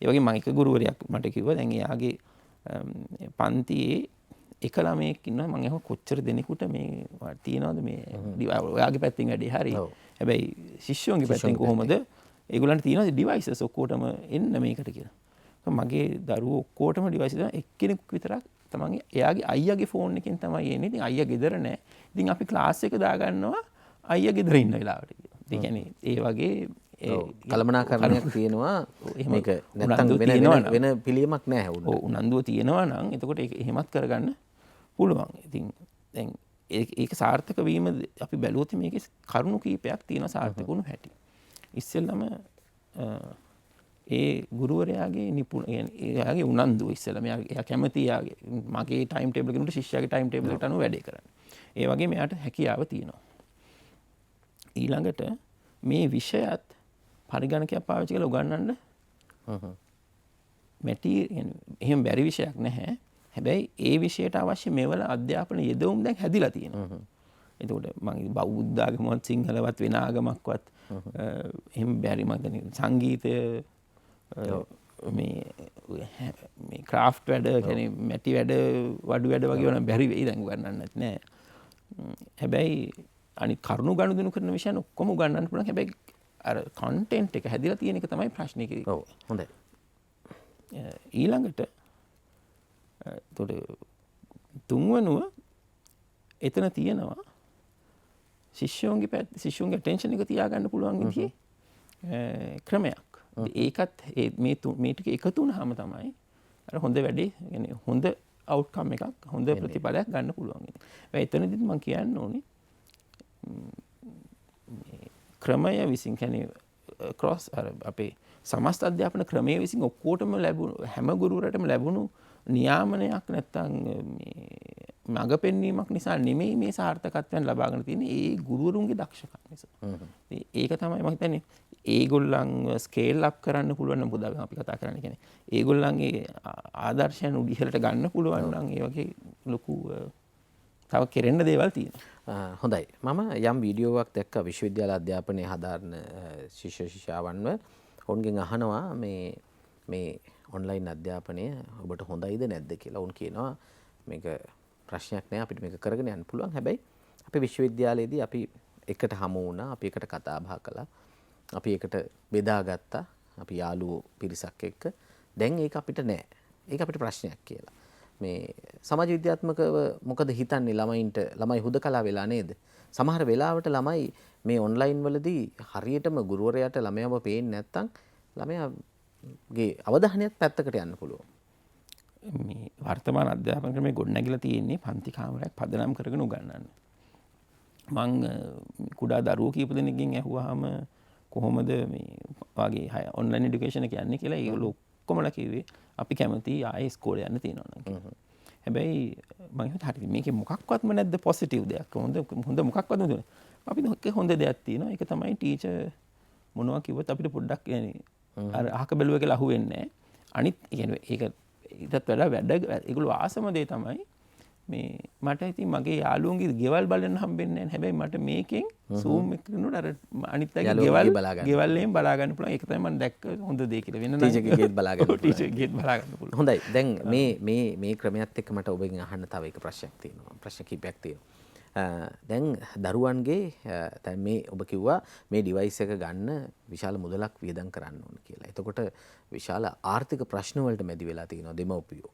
ඒ වගේ මම එක ගුරුවරයෙක් මට කිව්වා දැන් එයාගේ පන්තියේ එක ළමයෙක් ඉන්නවා මම අහුවා කොච්චර දෙනෙකුට මේ තියනවද මේ ඔයාගේ පැත්තෙන් වැඩි හරි. හැබැයි ශිෂ්‍යයන්ගේ පැත්තෙන් කොහොමද ඒගොල්ලන්ට තියෙනවද ඩිවයිසස් ඔක්කොටම එන්න මේකට කියලා. මගේ දරුවෝ ඔක්කොටම ඩිවයිස් දෙනවා එක්කෙනෙක් විතරක් තමයි එයාගේ අයියාගේ ෆෝන් එකෙන් තමයි එන්නේ. ඉතින් අයියා ගෙදර නැහැ. ඉතින් අපි ක්ලාස් එක දාගන්නවා අයියා ගෙදර ඉන්න වෙලාවට කියලා. ඒ කියන්නේ ඒ වගේ කළමනාකරණයක් තියෙනවා. මේක නැත්තම් වෙන පිළියමක් නැහැ උන්ට. ඔව් උනන්දුව තියෙනවා නම් එතකොට ඒක එහෙමත් කරගන්න පුළුවන්. ඉතින් දැන් ඒක සාර්ථක වීම අපි බැලුවොත් මේකේ කරුණු කීපයක් තියෙනවා සාර්ථක වුණු හැටි. ඉස්සෙල්ලම ඒ ගුරුවරයාගේ එයාගේ උනන්දුව ඉස්සෙල්ලා එයා කැමති එයාගේ මගේ ටයිම් ටේබල් කෙනෙකුට ශිෂ්‍යයාගේ ටයිම් ටේබල් එකට අනුව වැඩේ කරන්න. ඒ වගේ මෙයාට හැකියාව තියෙනවා. ඊළඟට මේ විෂයත් පරිගණකයක් පාවිච්චි කරලා උගන්වන්න එහෙම බැරි විෂයක් නැහැ. හැබැයි ඒ විෂයට අවශ්‍ය මෙවල අධ්‍යාපන යෙදවුම් දැන් හැදිලා තියෙනවා. එතකොට මම බෞද්ධ ආගමවත් සිංහලවත් වෙන ආගමක්වත් එහෙම බැරි මම හිතන්නේ සංගීතය මේ ක්‍රාෆ්ට් වැඩ කියන්නේ මැටි වැඩ වඩු වැඩ වගේ වුණා බැරි වෙයි දැන් උගන්නන්නත් නෑ. හැබැයි අනිත් කරුණු ගනුදෙනු කරන විෂයන් ඔක්කොම උගන්නන්න පුළුවන්. හැබැයි අර කන්ටෙන්ට් එක හැදිලා තියෙන එක තමයි ප්‍රශ්නේ කිව්වේ. ඔව් හොඳයි. ඊළඟට එතකොට තුන්වනුව එතන තියෙනවා ශිෂ්‍යයන්ගේ ටෙන්ෂන් එක තියාගන්න පුළුවන් විදිහේ ක්‍රමයක්. ඒකත් මේ ටික එකතු වුණාම තමයි අර හොඳ වැඩේ يعني හොඳ අවුට්කම් එකක් හොඳ ප්‍රතිඵලයක් ගන්න පුළුවන්. එතනදිත් මම කියන්න ඕනේ ක්‍රමය විසින් කියන්නේ ක්‍රොස් අපේ සමස්ත අධ්‍යාපන ක්‍රමයේ විසින් ඔක්කොටම ලැබුණු හැම ගුරුවරටම ලැබුණු නියාමනයක් නැත්තම් මඟ පෙන්වීමක් නිසා නෙමෙයි මේ සාර්ථකත්වයන් ලබාගෙන තියෙන්නේ ඒ ගුරුවරුන්ගේ දක්ෂකම් නිසා. ඒක තමයි මම හිතන්නේ ඒගොල්ලන් ස්කේල් අප් කරන්න පුළුවන් නම් බුදා අපි කතා කරන්නේ කියන්නේ ඒගොල්ලන්ගේ ආදර්ශයන් උඩිහලට ගන්න පුළුවන් නම් ඒ වගේ ලොකු තව කෙරෙන්න දේවල් තියෙනවා. හොඳයි. මම යම් වීඩියෝවක් දැක්ක විශ්වවිද්‍යාල අධ්‍යාපනයේ හදාරන ශිෂ්‍ය ශිෂ්‍යාවන්ව ඔවුන්ගෙන් අහනවා මේ ඔන්ලයින් අධ්‍යාපනය ඔබට හොඳයිද නැද්ද කියලා. ඔවුන් කියනවා මේක ප්‍රශ්නයක් නෑ අපිට මේක කරගෙන යන්න පුළුවන්. හැබැයි අපේ විශ්වවිද්‍යාලයේදී අපි එකට හමු වුණා, අපි එකට කතා බහ කළා, අපි එකට බෙදාගත්තා, අපි යාළුවෝ පිරිසක් එක්ක. දැන් ඒක අපිට නෑ. ඒක අපිට ප්‍රශ්නයක් කියලා. මේ සමාජ විද්‍යාත්මකව මොකද හිතන්නේ ළමයි හුදකලා වෙලා නේද? සමහර වෙලාවට ළමයි මේ ඔන්ලයින් වලදී හරියටම ගුරුවරයාට ළමයාව පේන්නේ නැත්නම් ළමයාගේ අවධානයත් පැත්තකට යන්න පුළුවන්. මේ වර්තමාන අධ්‍යාපන ක්‍රමයේ ගොඩනැගිලා තියෙන්නේ පන්ති කාමරයක් පදනම් කරගෙන උගන්වන්න. මං කුඩා දරුවෝ කීප දෙනෙක්ගෙන් ඇහුවාම කොහොමද මේ වගේ ඔන්ලයින් এডুকেෂන් එක යන්නේ කියලා ඒගොල්ලෝ ඔක්කොමලා කිව්වේ අපි කැමති ආයේ ඉස්කෝලේ යන්න තියෙනවා නම්. හැබැයි මම හිතුවා හරි මේකේ මොකක්වත්ම නැද්ද පොසිටිව් දෙයක්. හොඳ මොකක්වත් නැද්ද? අපි හොඳ දෙයක් තියෙනවා. ඒක තමයි ටීචර් මොනවා කිව්වත් අපිට පොඩ්ඩක් يعني අර අහක බැලුවා කියලා අහුවෙන්නේ නැහැ. අනිත් يعني ඒක ඊටත් වඩා ඒගොල්ලෝ ආසම දේ තමයි මේ මට ඉතින් මගේ යාළුවන්ගේ ගෙවල් බලන්න හම්බෙන්නේ නැහැ. හැබැයි මට මේකෙන් Zoom එක කරනකොට අර අනිත් අයගේ ගෙවල් වලින් බලා ගන්න පුළුවන්. ඒක තමයි මම දැක්ක හොඳ දේ කියලා. වෙන ටීචර්ගේ ගේට් බලා ගන්න පුළුවන්. ටීචර්ගේ ගේට් බලා ගන්න පුළුවන්. හොඳයි. දැන් මේ ක්‍රමයක් එක්ක මට ඔබෙන් අහන්න තව එක ප්‍රශ්නයක් තියෙනවා. ප්‍රශ්න කිහිපයක් තියෙනවා. දැන් දරුවන්ගේ දැන් මේ ඔබ කිව්වා මේ ඩිවයිස් එක ගන්න විශාල මුදලක් වියදම් කරන්න ඕන කියලා. එතකොට විශාල ආර්ථික ප්‍රශ්න වලට මැදි වෙලා තියෙනවා දෙමව්පියෝ.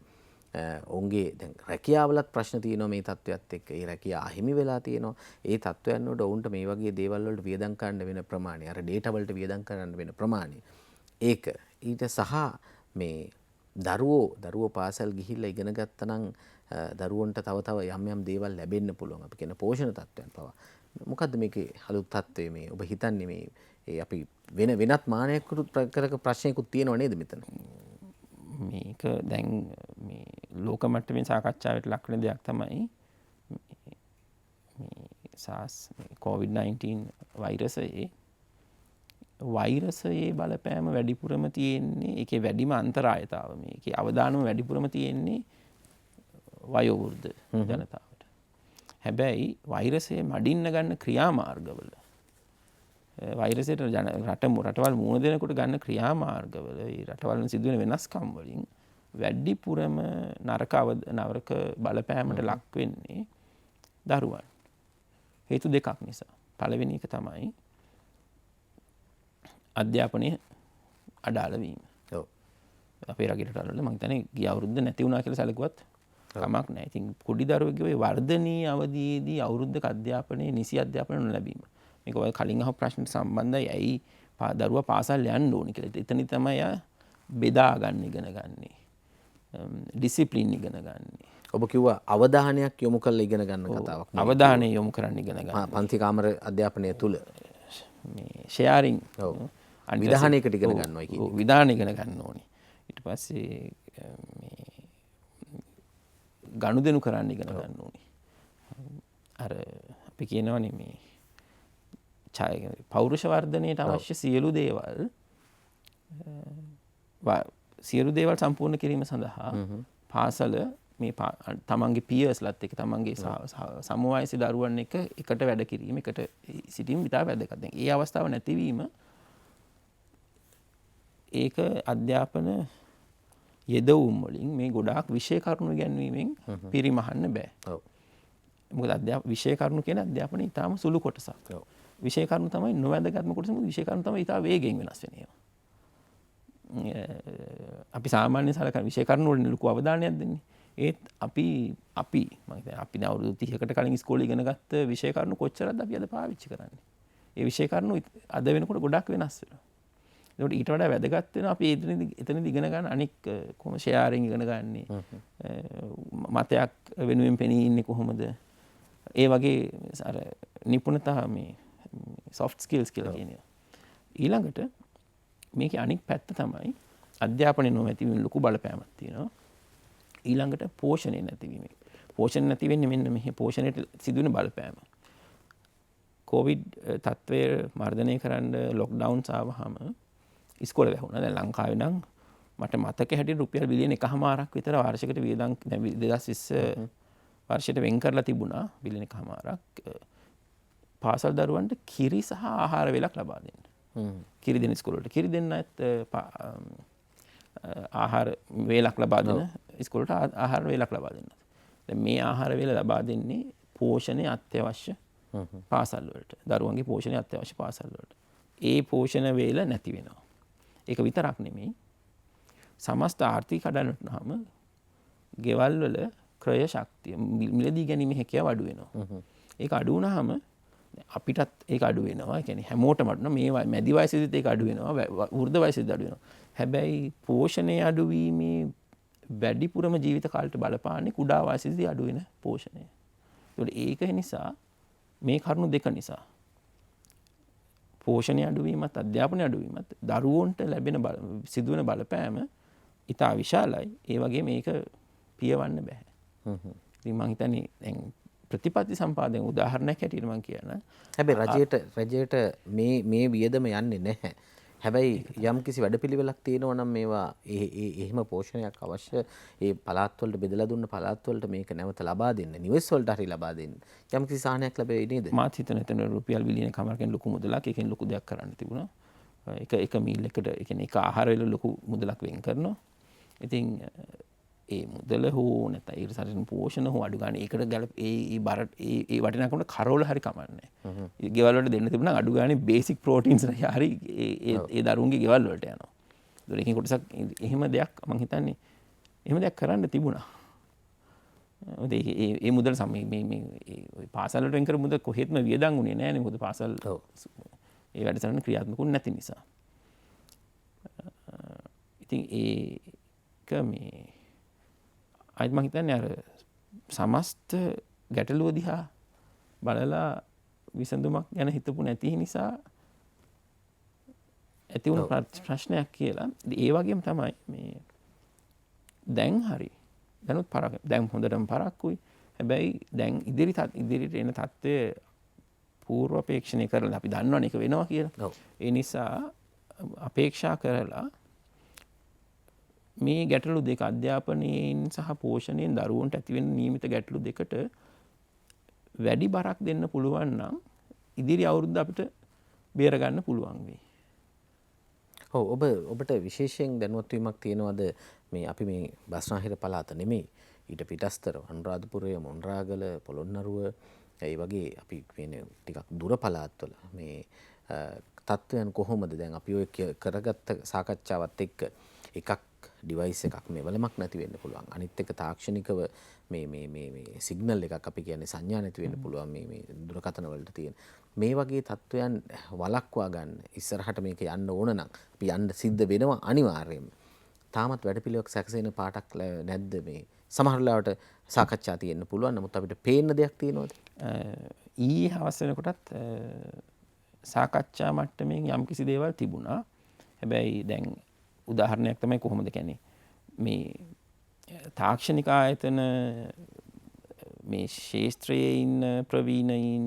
ඔවුන්ගේ දැන් රැකියාවලත් ප්‍රශ්න තියෙනවා මේ තත්ත්වයක් එක්ක. ඒ රැකියාව අහිමි වෙලා තියෙනවා. ඒ තත්ත්වයන් වලට ඔවුන්ට මේ වගේ දේවල් වලට වියදම් කරන්න වෙන ප්‍රමාණය, අර ඩේටා වලට වියදම් කරන්න වෙන ප්‍රමාණය. ඒක ඊට සහ මේ දරුවෝ පාසල් ගිහිල්ලා ඉගෙන ගත්තා නම් දරුවන්ට තව යම් දේවල් ලැබෙන්න පුළුවන්. අපි කියන පෝෂණ තත්ත්වයන් පවා. මොකද්ද මේකේ අලුත් තත්ත්වය මේ ඔබ හිතන්නේ මේ අපි වෙනත් මානයකට කරක ප්‍රශ්නයකුත් තියෙනව නේද මෙතන? මේක දැන් මේ ලෝක මට්ටමින් සාකච්ඡාවට ලක් වෙන දෙයක් තමයි මේ SARS COVID-19 වෛරසයේ බලපෑම වැඩිපුරම තියෙන්නේ ඒකේ වැඩිම අන්තරායතාව මේකේ අවදානම වැඩිපුරම තියෙන්නේ වයෝවෘද්ධ ජනතාවට. හැබැයි වෛරසය මඩින්න ගන්න ක්‍රියාමාර්ගවල වෛරසයට රටවල් මුහුණ දෙනකොට ගන්න ක්‍රියාමාර්ගවල ඒ රටවල් සිදුවෙන වෙනස්කම් වලින් වැඩිපුරම නරක බලපෑමට ලක් වෙන්නේ දරුවන්. හේතු දෙකක් නිසා. පළවෙනි එක තමයි අධ්‍යාපනයේ අඩාල වීම. ඔව්. අපේ රටවල මම හිතන්නේ ගිය අවුරුද්ද නැති වුණා කියලා සැලකුවත් කමක් නැහැ. ඉතින් පොඩි දරුවෙකුගේ වර්ධනීය අවධියේදී අවුරුද්දක අධ්‍යාපනයේ නිසි අධ්‍යාපනය නොලැබීම. මේක ඔය කලින් අහපු ප්‍රශ්නට සම්බන්ධයි. ඇයි දරුවා පාසල් යන්න ඕනි කියලා. එතන තමයි බෙදා ගන්න ඉගෙන ගන්නේ. ඩිසිප්ලින් ඉගෙන ගන්නේ. ඔබ කිව්වා අවධානයක් යොමු කරලා ඉගෙන ගන්න කතාවක්. අවධානය යොමු කරන්න ඉගෙන ගන්න. පන්ති කාමර අධ්‍යාපනය තුල මේ ෂෙයාරින් විධානයකට ඉගෙන ගන්නවා කියන්නේ. විධානය ඉගෙන ගන්න ඕනි. ඊට පස්සේ මේ ගනුදෙනු කරන්න ඉගෙන ගන්න ඕනි. අර අපි කියනවනේ මේ පෞරුෂ වර්ධනයට අවශ්‍ය සියලු දේවල් සම්පූර්ණ කිරීම සඳහා පාසල මේ තමන්ගේ පියර්ස්ලත් එක්ක තමන්ගේ සමවයසි දරුවන් එක එකට වැඩ කිරීම එකට සිටීම ඉතා වැදගත්. දැන් ඒ අවස්ථාව නැතිවීම ඒක අධ්‍යාපන යෙදවුම් වලින් මේ ගොඩාක් විෂය කරුණු ඉගැන්වීමෙන් පිරිමහන්න බෑ. මොකද විෂය කරුණු කියන අධ්‍යාපනයේ ඉතාම සුළු කොටසක්. විෂය කරුණු තමයි නොවැදගත්ම කොටස. මොකද විෂය කරුණු තමයි ඉතා වේගයෙන් වෙනස් වෙන ඒවා. අපි සාමාන්‍ය සලකන විෂය කරුණු වලින් ලොකු අවධානයක් දෙන්නේ. ඒත් අපි මම හිතන්නේ අපි දැන් අවුරුදු 30කට කලින් ඉස්කෝලේ ඉගෙන ගත්ත විෂය කරුණු කොච්චරද අපි අද පාවිච්චි කරන්නේ. ඒ විෂය කරුණු අද වෙනකොට ගොඩක් වෙනස් වෙනවා. ඒකට ඊට වඩා වැදගත් වෙනවා අපි එතනදී ඉගෙන ගන්න අනික් කොහොම ෂෙයාරින් ඉගෙන ගන්නේ. මතයක් වෙනුවෙන් පෙනී ඉන්නේ කොහොමද? ඒ වගේ අර නිපුණතා මේ soft skills කියලා කියනවා. ඊළඟට මේකේ අනික් පැත්ත තමයි අධ්‍යාපනයේ නොමැතිවීම ලොකු බලපෑමක් තියෙනවා. ඊළඟට පෝෂණය නැතිවීම. පෝෂණය නැති වෙන්නේ මෙන්න මෙහි පෝෂණයට සිදුවෙන බලපෑම. කොවිඩ් තත්ත්වය මර්ධනය කරන්න ලොක්ඩවුන්ස් ආවහම ඉස්කෝලේ වැහුණා. දැන් ලංකාවේ නම් මට මතක හැටියට රුපියල් බිලියන 1.5ක් විතර වාර්ෂිකට වියදම් 2020 වර්ෂයට වෙන් කරලා තිබුණා බිලියන 1.5ක් පාසල් දරුවන්ට කිරි සහ ආහාර වේලක් ලබා දෙන්න. කිරි දෙන ඉස්කෝලේට කිරි දෙන්න ආහාර වේලක් ලබා දෙන ඉස්කෝලේට ආහාර වේලක් ලබා දෙන්න. දැන් මේ ආහාර වේල ලබා දෙන්නේ පෝෂණය අත්‍යවශ්‍ය පාසල් වලට. දරුවන්ගේ පෝෂණය අත්‍යවශ්‍ය පාසල් වලට. ඒ පෝෂණ වේල නැති වෙනවා. ඒක විතරක් නෙමෙයි. සමස්ත ආර්ථික කඩනටම ගෙවල් වල ක්‍රය ශක්තිය මිලදී ගැනීම හැකියාව අඩු වෙනවා. ඒක අඩු වුණාම අපිටත් ඒක අඩු වෙනවා. ඒ කියන්නේ හැමෝටම අඩු මේ මැදි වයසේදීත් ඒක අඩු වෙනවා. වෘද්ධ වයසේදීත් අඩු වෙනවා. හැබැයි පෝෂණය අඩු වීමේ වැඩිපුරම ජීවිත කාලයට බලපාන්නේ කුඩා වයසේදී අඩු වෙන පෝෂණය. ඒක නිසා මේ කරුණු දෙක නිසා පෝෂණය අඩුවීමත් අධ්‍යාපනය අඩුවීමත් දරුවන්ට ලැබෙන සිදුවන බලපෑම ඉතා විශාලයි. ඒ වගේ මේක පියවන්න බෑ. ඉතින් මම හිතන්නේ දැන් ප්‍රතිපත්ති සම්පාදනයේ උදාහරණයක් හැටියට මම කියන හැබැයි රජයට මේ වියදම යන්නේ නැහැ. හැබැයි යම් කිසි වැඩපිළිවෙලක් තියෙනවා නම් මේවා එහෙම පෝෂණයක් අවශ්‍ය ඒ පළාත් වලට බෙදලා දුන්න පළාත් වලට මේක නැවත ලබා දෙන්න නිවෙස් වලට හරි ලබා දෙන්න යම් කිසි සාහනයක් ලැබෙයි නේද? මාත් හිතන එතන රුපියල් බිලියන කමාරකින් ලොකු මුදලක් ඒකෙන් ලොකු දෙයක් කරන්න තිබුණා. එක මීල් එකට ඒ කියන්නේ එක ආහාර වල ලොකු මුදලක් වෙන් කරනවා. ඉතින් ඒ මුදල හෝ නැත්නම් ඒ සරින් පෝෂණ හෝ අඩු ගන්න ඒකට ඒ බර ඒ වටිනාකමට කරවල හරි කමන්නේ. ගෙවල් වලට දෙන්න තිබුණා අඩු ගානේ බේසික් ප්‍රෝටීන්ස් හරි ඒ දරුවන්ගේ ගෙවල් වලට යනවා. ඒකෙන් කොටසක් එහෙම දෙයක් මම හිතන්නේ එහෙම දෙයක් කරන්න තිබුණා. ඒ මුදල් මේ පාසල් වලට වෙන් කර මුදල් කොහෙත්ම වියදම් උනේ නැහැ නේ. මොකද පාසල් ඒ වැඩසටහන ක්‍රියාත්මකුත් නැති නිසා. ඉතින් ඒක මේ අයිත් මම හිතන්නේ අර සමස්ත ගැටලුව දිහා බලලා විසඳුමක් ගැන හිතපු නැති නිසා ඇති වුණු ප්‍රශ්නයක් කියලා. ඒ වගේම තමයි මේ දැන් හරි දැනුත් දැන් හොඳටම පරක්කුයි. හැබැයි දැන් ඉදිරියට එන තත්ත්වය පූර්වාපේක්ෂණය කරලා අපි දන්නවනේ ඒක වෙනවා කියලා. ඒ නිසා අපේක්ෂා කරලා මේ ගැටලු දෙක අධ්‍යාපනයෙන් සහ පෝෂණයෙන් දරුවන්ට ඇතිවෙන නියමිත ගැටලු දෙකට වැඩි බරක් දෙන්න පුළුවන් නම් ඉදිරි අවුරුද්ද අපිට බේර ගන්න පුළුවන් වෙයි. ඔව් ඔබට විශේෂයෙන් දැනුවත් වීමක් තියෙනවද මේ අපි මේ බස්නාහිර පළාත නෙමෙයි ඊට පිටස්තර අනුරාධපුරය මොණරාගල පොළොන්නරුව ඒ වගේ අපි කියන්නේ ටිකක් දුර පළාත්වල මේ තත්ත්වයන් කොහොමද දැන් අපි ඔය කරගත්ත සාකච්ඡාවත් එක්ක එකක් ඩිවයිස් එකක් මේ වලමක් නැති වෙන්න පුළුවන්. අනිත් එක තාක්ෂණිකව මේ සිග්නල් එකක් අපි කියන්නේ සංඥා නැති වෙන්න පුළුවන් මේ දුරකථන වලට තියෙන. මේ වගේ තත්ත්වයන් වළක්වා ගන්න ඉස්සරහට මේක යන්න ඕන නම් අපි යන්න සිද්ධ වෙනවා අනිවාර්යයෙන්ම. තාමත් වැඩපිළිවෙලක් සැකසෙන පාටක් නැද්ද මේ සමහර ලාවට සාකච්ඡා තියෙන්න පුළුවන්. නමුත් අපිට පේන්න දෙයක් තියෙනවද? ඊයේ හවස වෙනකොටත් සාකච්ඡා මට්ටමින් යම්කිසි දේවල් තිබුණා. හැබැයි දැන් උදාහරණයක් තමයි කොහොමද කියන්නේ මේ තාක්ෂණික ආයතන මේ ශාස්ත්‍රයේ ඉන්න ප්‍රවීණයින්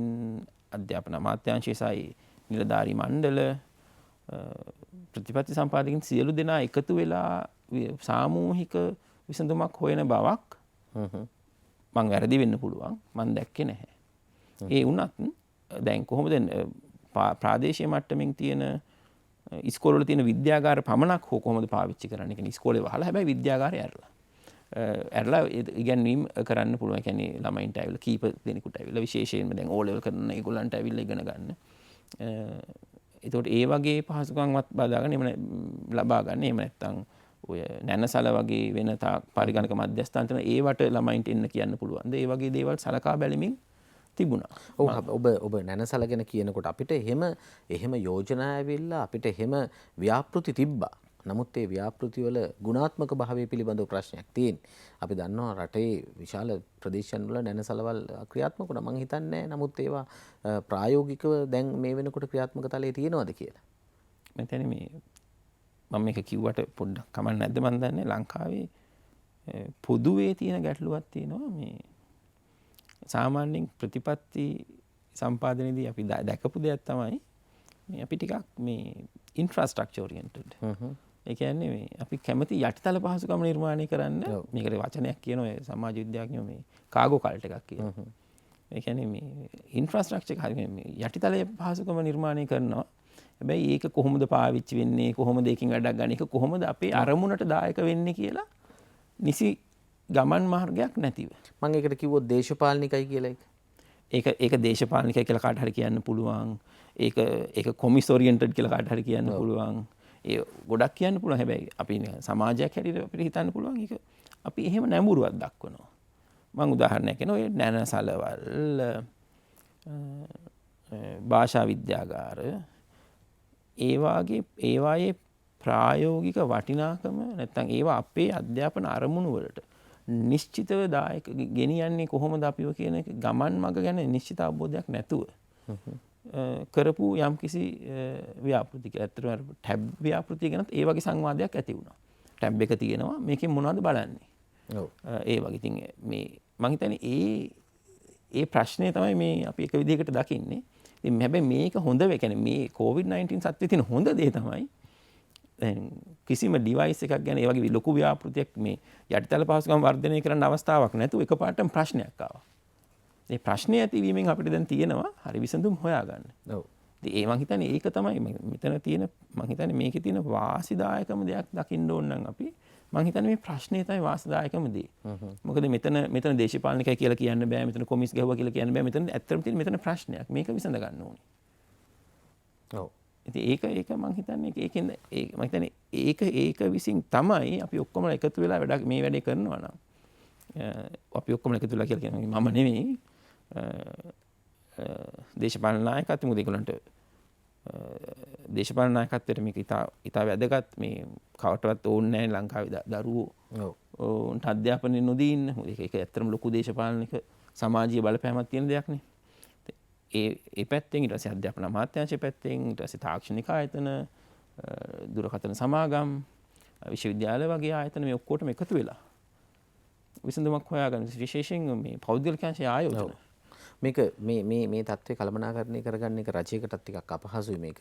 අධ්‍යාපන අමාත්‍යාංශය සයි නිලධාරී මණ්ඩල ප්‍රතිපත්ති සම්පාදකින් සියලු දෙනා එකතු වෙලා සාමූහික විසඳුමක් හොයන බවක් මං වැරදි වෙන්න පුළුවන් මං දැක්කේ නැහැ. ඒ වුණත් දැන් කොහොමද ප්‍රාදේශීය මට්ටමින් තියෙන ඉස්කෝලවල තියෙන විද්‍යාගාර පමණක් හෝ කොහොමද පාවිච්චි කරන්නේ? කියන්නේ ඉස්කෝලේ වහලා හැබැයි විද්‍යාගාරය ඇරලා ඉගැන්වීම් කරන්න පුළුවන්. ඒ කියන්නේ ළමයින්ට ඇවිල්ලා කීප දෙනෙකුට ඇවිල්ලා විශේෂයෙන්ම දැන් O level කරන ඒගොල්ලන්ට ඇවිල්ලා ඉගෙන ගන්න. ඒතකොට ඒ වගේ පහසුකම්වත් බදාගෙන එහෙම ලබා ගන්න. එහෙම නැත්නම් ඔය නැනසල වගේ වෙන පරිගණක මධ්‍යස්ථාන තියෙන ඒවට ළමයින්ට එන්න කියන්න පුළුවන්. ඒ වගේ දේවල් සලකා බැලීමෙන් තිබුණා. ඔබ නැනසල ගැන කියනකොට අපිට එහෙම යෝජනා ඇවිල්ලා අපිට එහෙම ව්‍යාපෘති තිබ්බා. නමුත් ඒ ව්‍යාපෘති වල ගුණාත්මක භාවය පිළිබඳව ප්‍රශ්නයක් තියෙනවා. අපි දන්නවා රටේ විශාල ප්‍රදේශයන් වල නැනසලවල් ක්‍රියාත්මක වුණා. මම හිතන්නේ නමුත් ඒවා ප්‍රායෝගිකව දැන් මේ වෙනකොට ක්‍රියාත්මක තලයේ තියෙනවද කියලා. මම මම මේක කිව්වට පොඩ්ඩක් කමක් නැද්ද මන් දන්නේ ලංකාවේ පොදුවේ තියෙන ගැටලුවක් තියෙනවා මේ සාමාන්‍යයෙන් ප්‍රතිපත්ති සම්පාදනයේදී අපි දැකපු දෙයක් තමයි මේ අපි ටිකක් මේ ඉන්ෆ්‍රාස්ට්‍රක්චර් ඔරියන්ටඩ්. ඒ කියන්නේ මේ අපි කැමති යටිතල පහසුකම් නිර්මාණය කරන්න මේකට වචනයක් කියනවා සමාජ විද්‍යාඥයෝ මේ කාගෝ කල්ට් එකක් කියනවා. ඒ කියන්නේ මේ ඉන්ෆ්‍රාස්ට්‍රක්චර් මේ යටිතලයේ පහසුකම නිර්මාණය කරනවා. හැබැයි ඒක කොහොමද පාවිච්චි වෙන්නේ කොහොමද ඒකෙන් වැඩක් ගන්න එක කොහොමද අපේ අරමුණට දායක වෙන්නේ කියලා නිසි ගමන් මාර්ගයක් නැතිව. මම ඒකට කිව්වොත් දේශපාලනිකයි කියලා ඒක දේශපාලනිකයි කියලා කාට හරි කියන්න පුළුවන්. ඒක කොමිස් ඔරියන්ටඩ් කියලා කාට හරි කියන්න පුළුවන්. ඒ ගොඩක් කියන්න පුළුවන්. හැබැයි අපි සමාජයක් හැටියට අපිට හිතන්න පුළුවන් ඒක අපි එහෙම නැඹුරුවක් දක්වනවා. මම උදාහරණයක් කියනවා ඔය නැනසලවල් භාෂා විද්‍යාගාර ඒවායේ ප්‍රායෝගික වටිනාකම නැත්නම් ඒවා අපේ අධ්‍යාපන අරමුණු වලට නිශ්චිතව දායක ගෙනියන්නේ කොහොමද අපිව කියන ගමන් මඟ ගැන නිශ්චිත අවබෝධයක් නැතුව කරපු යම්කිසි ව්‍යාපෘතික ඇත්තටම ටැබ් ව්‍යාපෘතිය ගැනත් ඒ වගේ සංවාදයක් ඇති වුණා. ටැබ් එක තියෙනවා මේකෙන් මොනවද බලන්නේ? ඒ වගේ ඉතින් මේ මම හිතන්නේ ඒ ප්‍රශ්නේ තමයි මේ අපි එක විදිහකට දකින්නේ. ඉතින් හැබැයි මේක හොඳ වේ කියන්නේ මේ COVID-19 සත්‍යයේ තියෙන හොඳ දේ තමයි දැන් කිසිම ඩිවයිස් එකක් ගැන ඒ වගේ ලොකු ව්‍යාපෘතියක් මේ යටිතල පහසුකම් වර්ධනය කරන්න අවස්ථාවක් නැතුව එකපාරටම ප්‍රශ්නයක් ආවා. ඒ ප්‍රශ්නය ඇතිවීමෙන් අපිට දැන් තියෙනවා හරි විසඳුම් හොයාගන්න. ඔව්. ඉතින් ඒ මං හිතන්නේ ඒක තමයි මෙතන තියෙන මං හිතන්නේ මේකේ තියෙන වාසිදායකම දෙයක් දකින්න ඕන නම් අපි මං හිතන්නේ මේ ප්‍රශ්නේ තමයි වාසිදායකම දේ. මොකද මෙතන දේශපාලනිකයි කියලා කියන්න බෑ මෙතන කොමිස් ගැහුවා කියලා කියන්න බෑ මෙතන ඇත්තටම තියෙන මෙතන ප්‍රශ්නයක් මේක විසඳ ගන්න ඕනේ. ඔව්. ඉතින් ඒක මං හිතන්නේ ඒකෙන් මං හිතන්නේ ඒක විසින් තමයි අපි ඔක්කොම එකතු වෙලා මේ වැඩේ කරනවා නම් අපි ඔක්කොම එකතු වෙලා කියලා කියන්නේ මම නෙමෙයි දේශපාලන නායකත්වය මොකද ඒගොල්ලන්ට දේශපාලන නායකත්වයට මේක ඉතා වැදගත් මේ කවටවත් ඕනේ නැහැ ලංකාවේ දරුවෝ උන්ට අධ්‍යාපනය නොදී ඉන්න ඒක ඇත්තටම ලොකු දේශපාලනික සමාජීය බලපෑමක් තියෙන දෙයක් නේ. ඒ පැත්තෙන් ඊට පස්සේ අධ්‍යාපන අමාත්‍යාංශය පැත්තෙන් ඊට පස්සේ තාක්ෂණික ආයතන දුරකථන සමාගම් විශ්වවිද්‍යාල වගේ ආයතන මේ ඔක්කොටම එකතු වෙලා විසඳුමක් හොයාගන්න විශේෂයෙන් මේ පෞද්ගලික අංශයේ ආයෝජන මේක මේ තත්ත්වය කළමනාකරණය කරගන්න එක රජයකටත් ටිකක් අපහසුයි මේක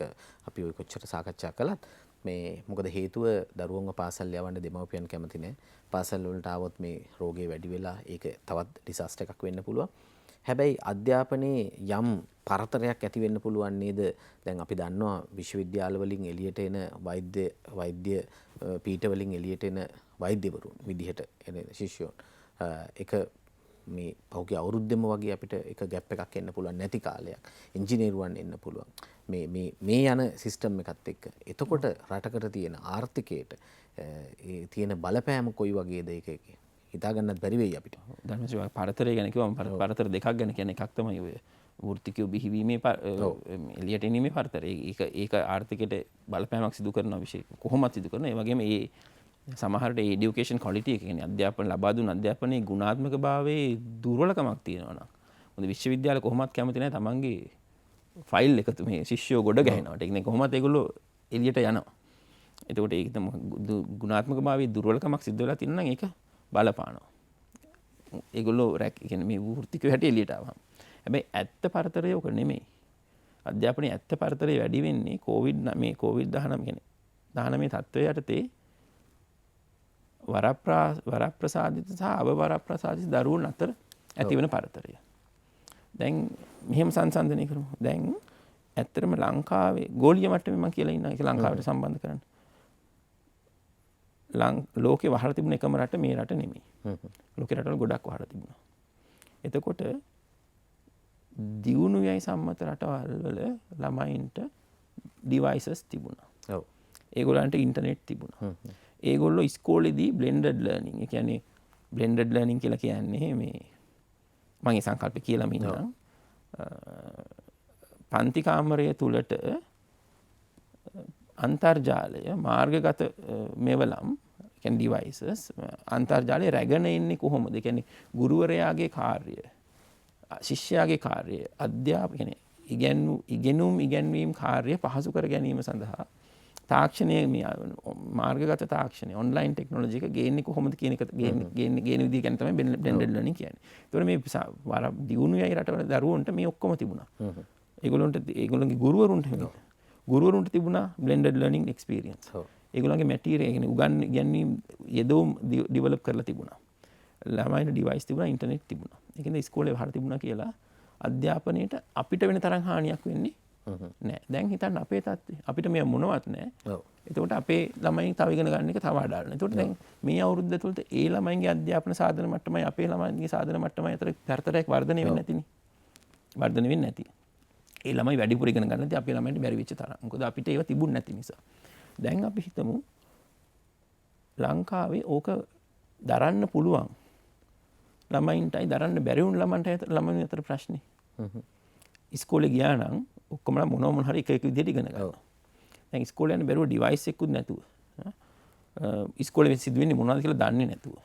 අපි ඔය කොච්චර සාකච්ඡා කළත් මේ මොකද හේතුව දරුවන්ව පාසල් යවන්න දෙමව්පියන් කැමති නැහැ. පාසල් වලට ආවොත් මේ රෝගේ වැඩි වෙලා ඒක තවත් ඩිසාස්ටර් එකක් වෙන්න පුළුවන්. හැබැයි අධ්‍යාපනයේ යම් පරතරයක් ඇති වෙන්න පුළුවන් නේද? දැන් අපි දන්නවා විශ්වවිද්‍යාල වලින් එළියට එන වෛද්‍ය පීඨ වලින් එළියට එන වෛද්‍යවරුන් විදිහට එන ශිෂ්‍යයන් එක මේ පහුගිය අවුරුද්දෙම වගේ අපිට එක ගැප් එකක් එන්න පුළුවන් නැති කාලයක්. ඉංජිනේරුවන් එන්න පුළුවන්. මේ යන සිස්ටම් එකත් එක්ක. එතකොට රටකට තියෙන ආර්ථිකයට ඒ තියෙන බලපෑම කොයි වගේද ඒක හිතා ගන්නත් බැරි වෙයි අපිට. ධර්මසිංහ පරතරය ගැන කිව්වම පරතර දෙකක් ගැන කියන්නේ එකක් තමයි ඔය වෘත්තිකයෝ බිහිවීමේ එළියට එනීමේ පරතරය. ඒක ආර්ථිකයට බලපෑමක් සිදු කරන විශේෂ කොහොමද සිදු කරන ඒ වගේම ඒ සමහරට එඩියුකේෂන් ක්වොලිටි එක කියන්නේ අධ්‍යාපන ලබා දුන්න අධ්‍යාපනයේ ගුණාත්මක භාවයේ දුර්වලකමක් තියෙනවා නම් මොකද විශ්වවිද්‍යාල කොහොමත් කැමති නැහැ තමන්ගේ ෆයිල් එකතු මේ ශිෂ්‍යයෝ ගොඩ ගහනවා. ඒ කියන්නේ කොහොමත් ඒගොල්ලෝ එළියට යනවා. එතකොට ඒක තමයි ගුණාත්මක භාවයේ දුර්වලකමක් සිද්ධ වෙලා තියෙනවා නම් ඒක බලපානවා. ඒගොල්ලෝ කියන්නේ මේ වෘත්තිකයෝ හැටි එළියට ආවම. හැබැයි ඇත්ත පරතරය ඔක නෙමෙයි. අධ්‍යාපනයේ ඇත්ත පරතරය වැඩි වෙන්නේ COVID-19 කියන්නේ 19 තත්ත්වය යටතේ වරප්‍රසාදිත සහ අවවරප්‍රසාදිත දරුවෝ අතර ඇතිවන පරතරය. දැන් මෙහෙම සංසන්දනය කරමු. දැන් ඇත්තටම ලංකාවේ ගෝලීය මට්ටමේ මම කියලා ඉන්නවා ඒක ලංකාවට සම්බන්ධ කරන්න. ලෝකේ වහලා තිබුණ එකම රට මේ රට නෙමෙයි. ලෝකේ රටවල ගොඩක් වහලා තිබුණා. එතකොට දියුණු යයි සම්මත රටවල් වල ළමයින්ට ඩිවයිසස් තිබුණා. ඔව්. ඒගොල්ලන්ට ඉන්ටර්නෙට් තිබුණා. ඒගොල්ලෝ ඉස්කෝලේදී බ්ලෙන්ඩඩ් ලර්නින්. ඒ කියන්නේ බ්ලෙන්ඩඩ් ලර්නින් කියලා කියන්නේ මේ මම ඒ සංකල්පය කියලා මින්නම්. පන්ති කාමරය තුලට අන්තර්ජාලය මාර්ගගත මෙවලම් කියන්නේ ඩිවයිසස් අන්තර්ජාලය රැගෙන එන්නේ කොහොමද? ඒ කියන්නේ ගුරුවරයාගේ කාර්යය ශිෂ්‍යයාගේ කාර්යය අධ්‍යාපනය ඉගෙනීම් කාර්යය පහසු කර ගැනීම සඳහා තාක්ෂණය මාර්ගගත තාක්ෂණය ඔන්ලයින් ටෙක්නොලොජි එක ගේන්නේ කොහොමද කියන එක ගේන විදිහ ගැන තමයි බ්ලෙන්ඩඩ් ලර්නින් කියන්නේ. ඒතකොට මේ දියුණු යයි රටවල දරුවන්ට මේ ඔක්කොම තිබුණා. ඒගොල්ලන්ගේ ගුරුවරුන්ට තිබුණා බ්ලෙන්ඩඩ් ලර්නින් එක්ස්පීරියන්ස්. ඒගොල්ලන්ගේ මැටීරියල් කියන්නේ ඉගැන්වීම් යෙදවුම් ඩිවෙලොප් කරලා තිබුණා. ළමයින්ට ඩිවයිස් තිබුණා ඉන්ටර්නෙට් තිබුණා. ඒකෙන්ද ඉස්කෝලේ වහලා තිබුණා කියලා අධ්‍යාපනයේට අපිට වෙන තරම් හානියක් වෙන්නේ නැහැ. දැන් හිතන්න අපේ තත්ත්වය. අපිට මේ මොනවත් නැහැ. ඔව්. එතකොට අපේ ළමයි තව ඉගෙන ගන්න එක තව අඩාලන. එතකොට දැන් මේ අවුරුද්ද තුළත ඒ ළමයින්ගේ අධ්‍යාපන සාධන මට්ටමයි අපේ ළමයින්ගේ සාධන මට්ටමයි අතර තරතරයක් වර්ධනය වෙන්නේ නැතිනේ. වර්ධනය වෙන්නේ නැති. ඒ ළමයි වැඩිපුර ඉගෙන ගන්න නැති අපේ ළමයින්ට බැරි වෙච්ච තරම්. මොකද අපිට ඒව තිබුණ නැති නිසා. දැන් අපි හිතමු ලංකාවේ ඕක දරන්න පුළුවන් ළමයින්ටයි දරන්න බැරි වුණ ළමයින් අතර ප්‍රශ්නේ. ඉස්කෝලේ ගියා නම් ඔක්කොමලා මොන හරි එක විදිහට ඉගෙන ගන්නවා. දැන් ඉස්කෝලේ යන බැරුව ඩිවයිස් එකකුත් නැතුව. ඉස්කෝලේ සිදුවෙන්නේ මොනවද කියලා දන්නේ නැතුව.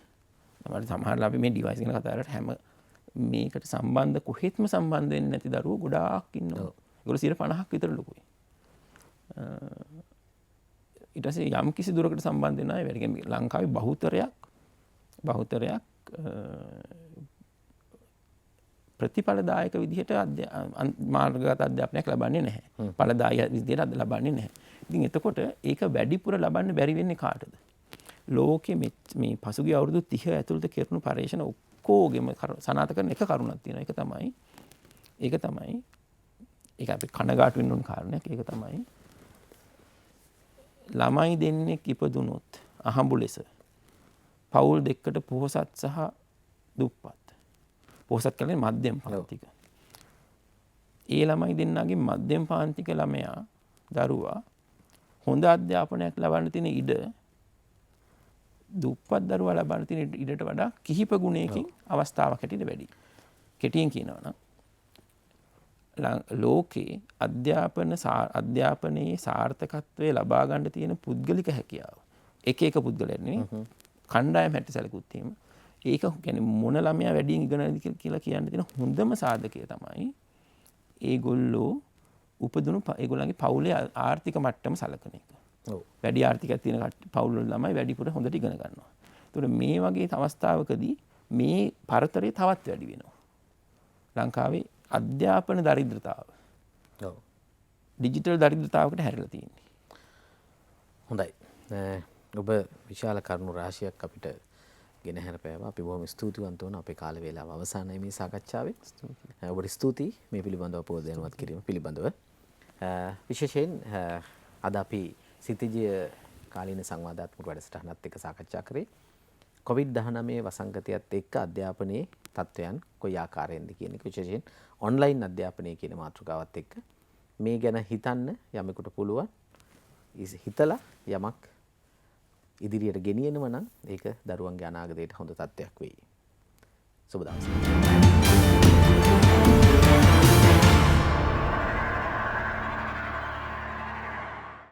අපිට සමහරවිට අපි මේ ඩිවයිස් ගැන කතා කරලා හැම මේකට සම්බන්ධ කොහෙත්ම සම්බන්ධ වෙන්නේ නැති දරුවෝ ගොඩාක් ඉන්නවා. ඒගොල්ලෝ 50% විතර ලොකුයි. ඊට පස්සේ යම් කිසි දුරකට සම්බන්ධ වෙන අය වැඩි. කියන්නේ ලංකාවේ බහුතරයක් ප්‍රතිඵලදායක විදිහට මාර්ගගත අධ්‍යාපනයක් ලබන්නේ නැහැ. ඵලදායී විදිහට ලබන්නේ නැහැ. ඉතින් එතකොට ඒක වැඩිපුර ලබන්න බැරි වෙන්නේ කාටද? ලෝකෙ මේ පසුගිය අවුරුදු 30 ඇතුළත කෙරුණු පරීක්ෂණ ඔක්කොගෙම සනාථ කරන එක කරුණක් තියෙනවා. ඒක තමයි ඒක අපි කනගාටු වෙන්න ඕන කාරණයක්. ඒක තමයි ළමයි දෙන්නෙක් ඉපදුනොත් අහඹු ලෙස පවුල් දෙකකට පොහොසත් සහ දුප්පත්. පොහොසත් කියන්නේ මධ්‍යම පාන්තික. ඒ ළමයි දෙන්නගේ මධ්‍යම පාන්තික ළමයා දරුවා හොඳ අධ්‍යාපනයක් ලබන්න තියෙන ඉඩ දුප්පත් දරුවා ලබන්න තියෙන ඉඩට වඩා කිහිප ගුණයකින් අවස්ථාවක් හැටියට වැඩි. කෙටියෙන් කියනවා නම් ලෝකේ අධ්‍යාපනයේ සාර්ථකත්වය ලබා ගන්න තියෙන පුද්ගලික හැකියාව එක පුද්ගලයන් නෙවෙයි කණ්ඩායම් හැටි සැලකුවොත් එහෙම ඒක කියන්නේ මොන ළමයා වැඩියෙන් ඉගෙනනද කියලා කියන්න තියෙන හොඳම සාධකය තමයි ඒගොල්ලෝ ඒගොල්ලන්ගේ පවුලේ ආර්ථික මට්ටම සලකන එක. ඔව්. වැඩි ආර්ථිකයක් තියෙන පවුල් වල ළමයි වැඩිපුර හොඳට ඉගෙන ගන්නවා. ඒතකොට මේ වගේ අවස්ථාවකදී මේ පරතරය තවත් වැඩි වෙනවා. ලංකාවේ අධ්‍යාපන දරිද්‍රතාව. ඔව්. ඩිජිටල් දරිද්‍රතාවකට හැරිලා තියෙන්නේ. හොඳයි. ඔබ විශාල කරුණු රාශියක් අපිට ගෙන හැරපෑවා. අපි බොහොම ස්තුතිවන්ත වුණා. අපේ කාල වේලාව අවසానයි මේ සාකච්ඡාවේ. ඔබට ස්තුතියි මේ පිළිබඳව පොත දැනුවත් කිරීම පිළිබඳව. විශේෂයෙන් අද අපි සිතිජය කාලීන සංවාදාත්මක වැඩසටහනත් එක්ක සාකච්ඡා කරේ COVID-19 වසංගතයත් එක්ක අධ්‍යාපනයේ තත්ත්වයන් කොයි ආකාරයෙන්ද කියන එක. විශේෂයෙන් ඔන්ලයින් අධ්‍යාපනය කියන මාතෘකාවත් එක්ක මේ ගැන හිතන්න යමෙකුට පුළුවන්. හිතලා යමක් ඉදිරියට ගෙනියනවා නම් ඒක දරුවන්ගේ අනාගතයට හොඳ තත්ත්වයක් වෙයි. සුබ දවසක්.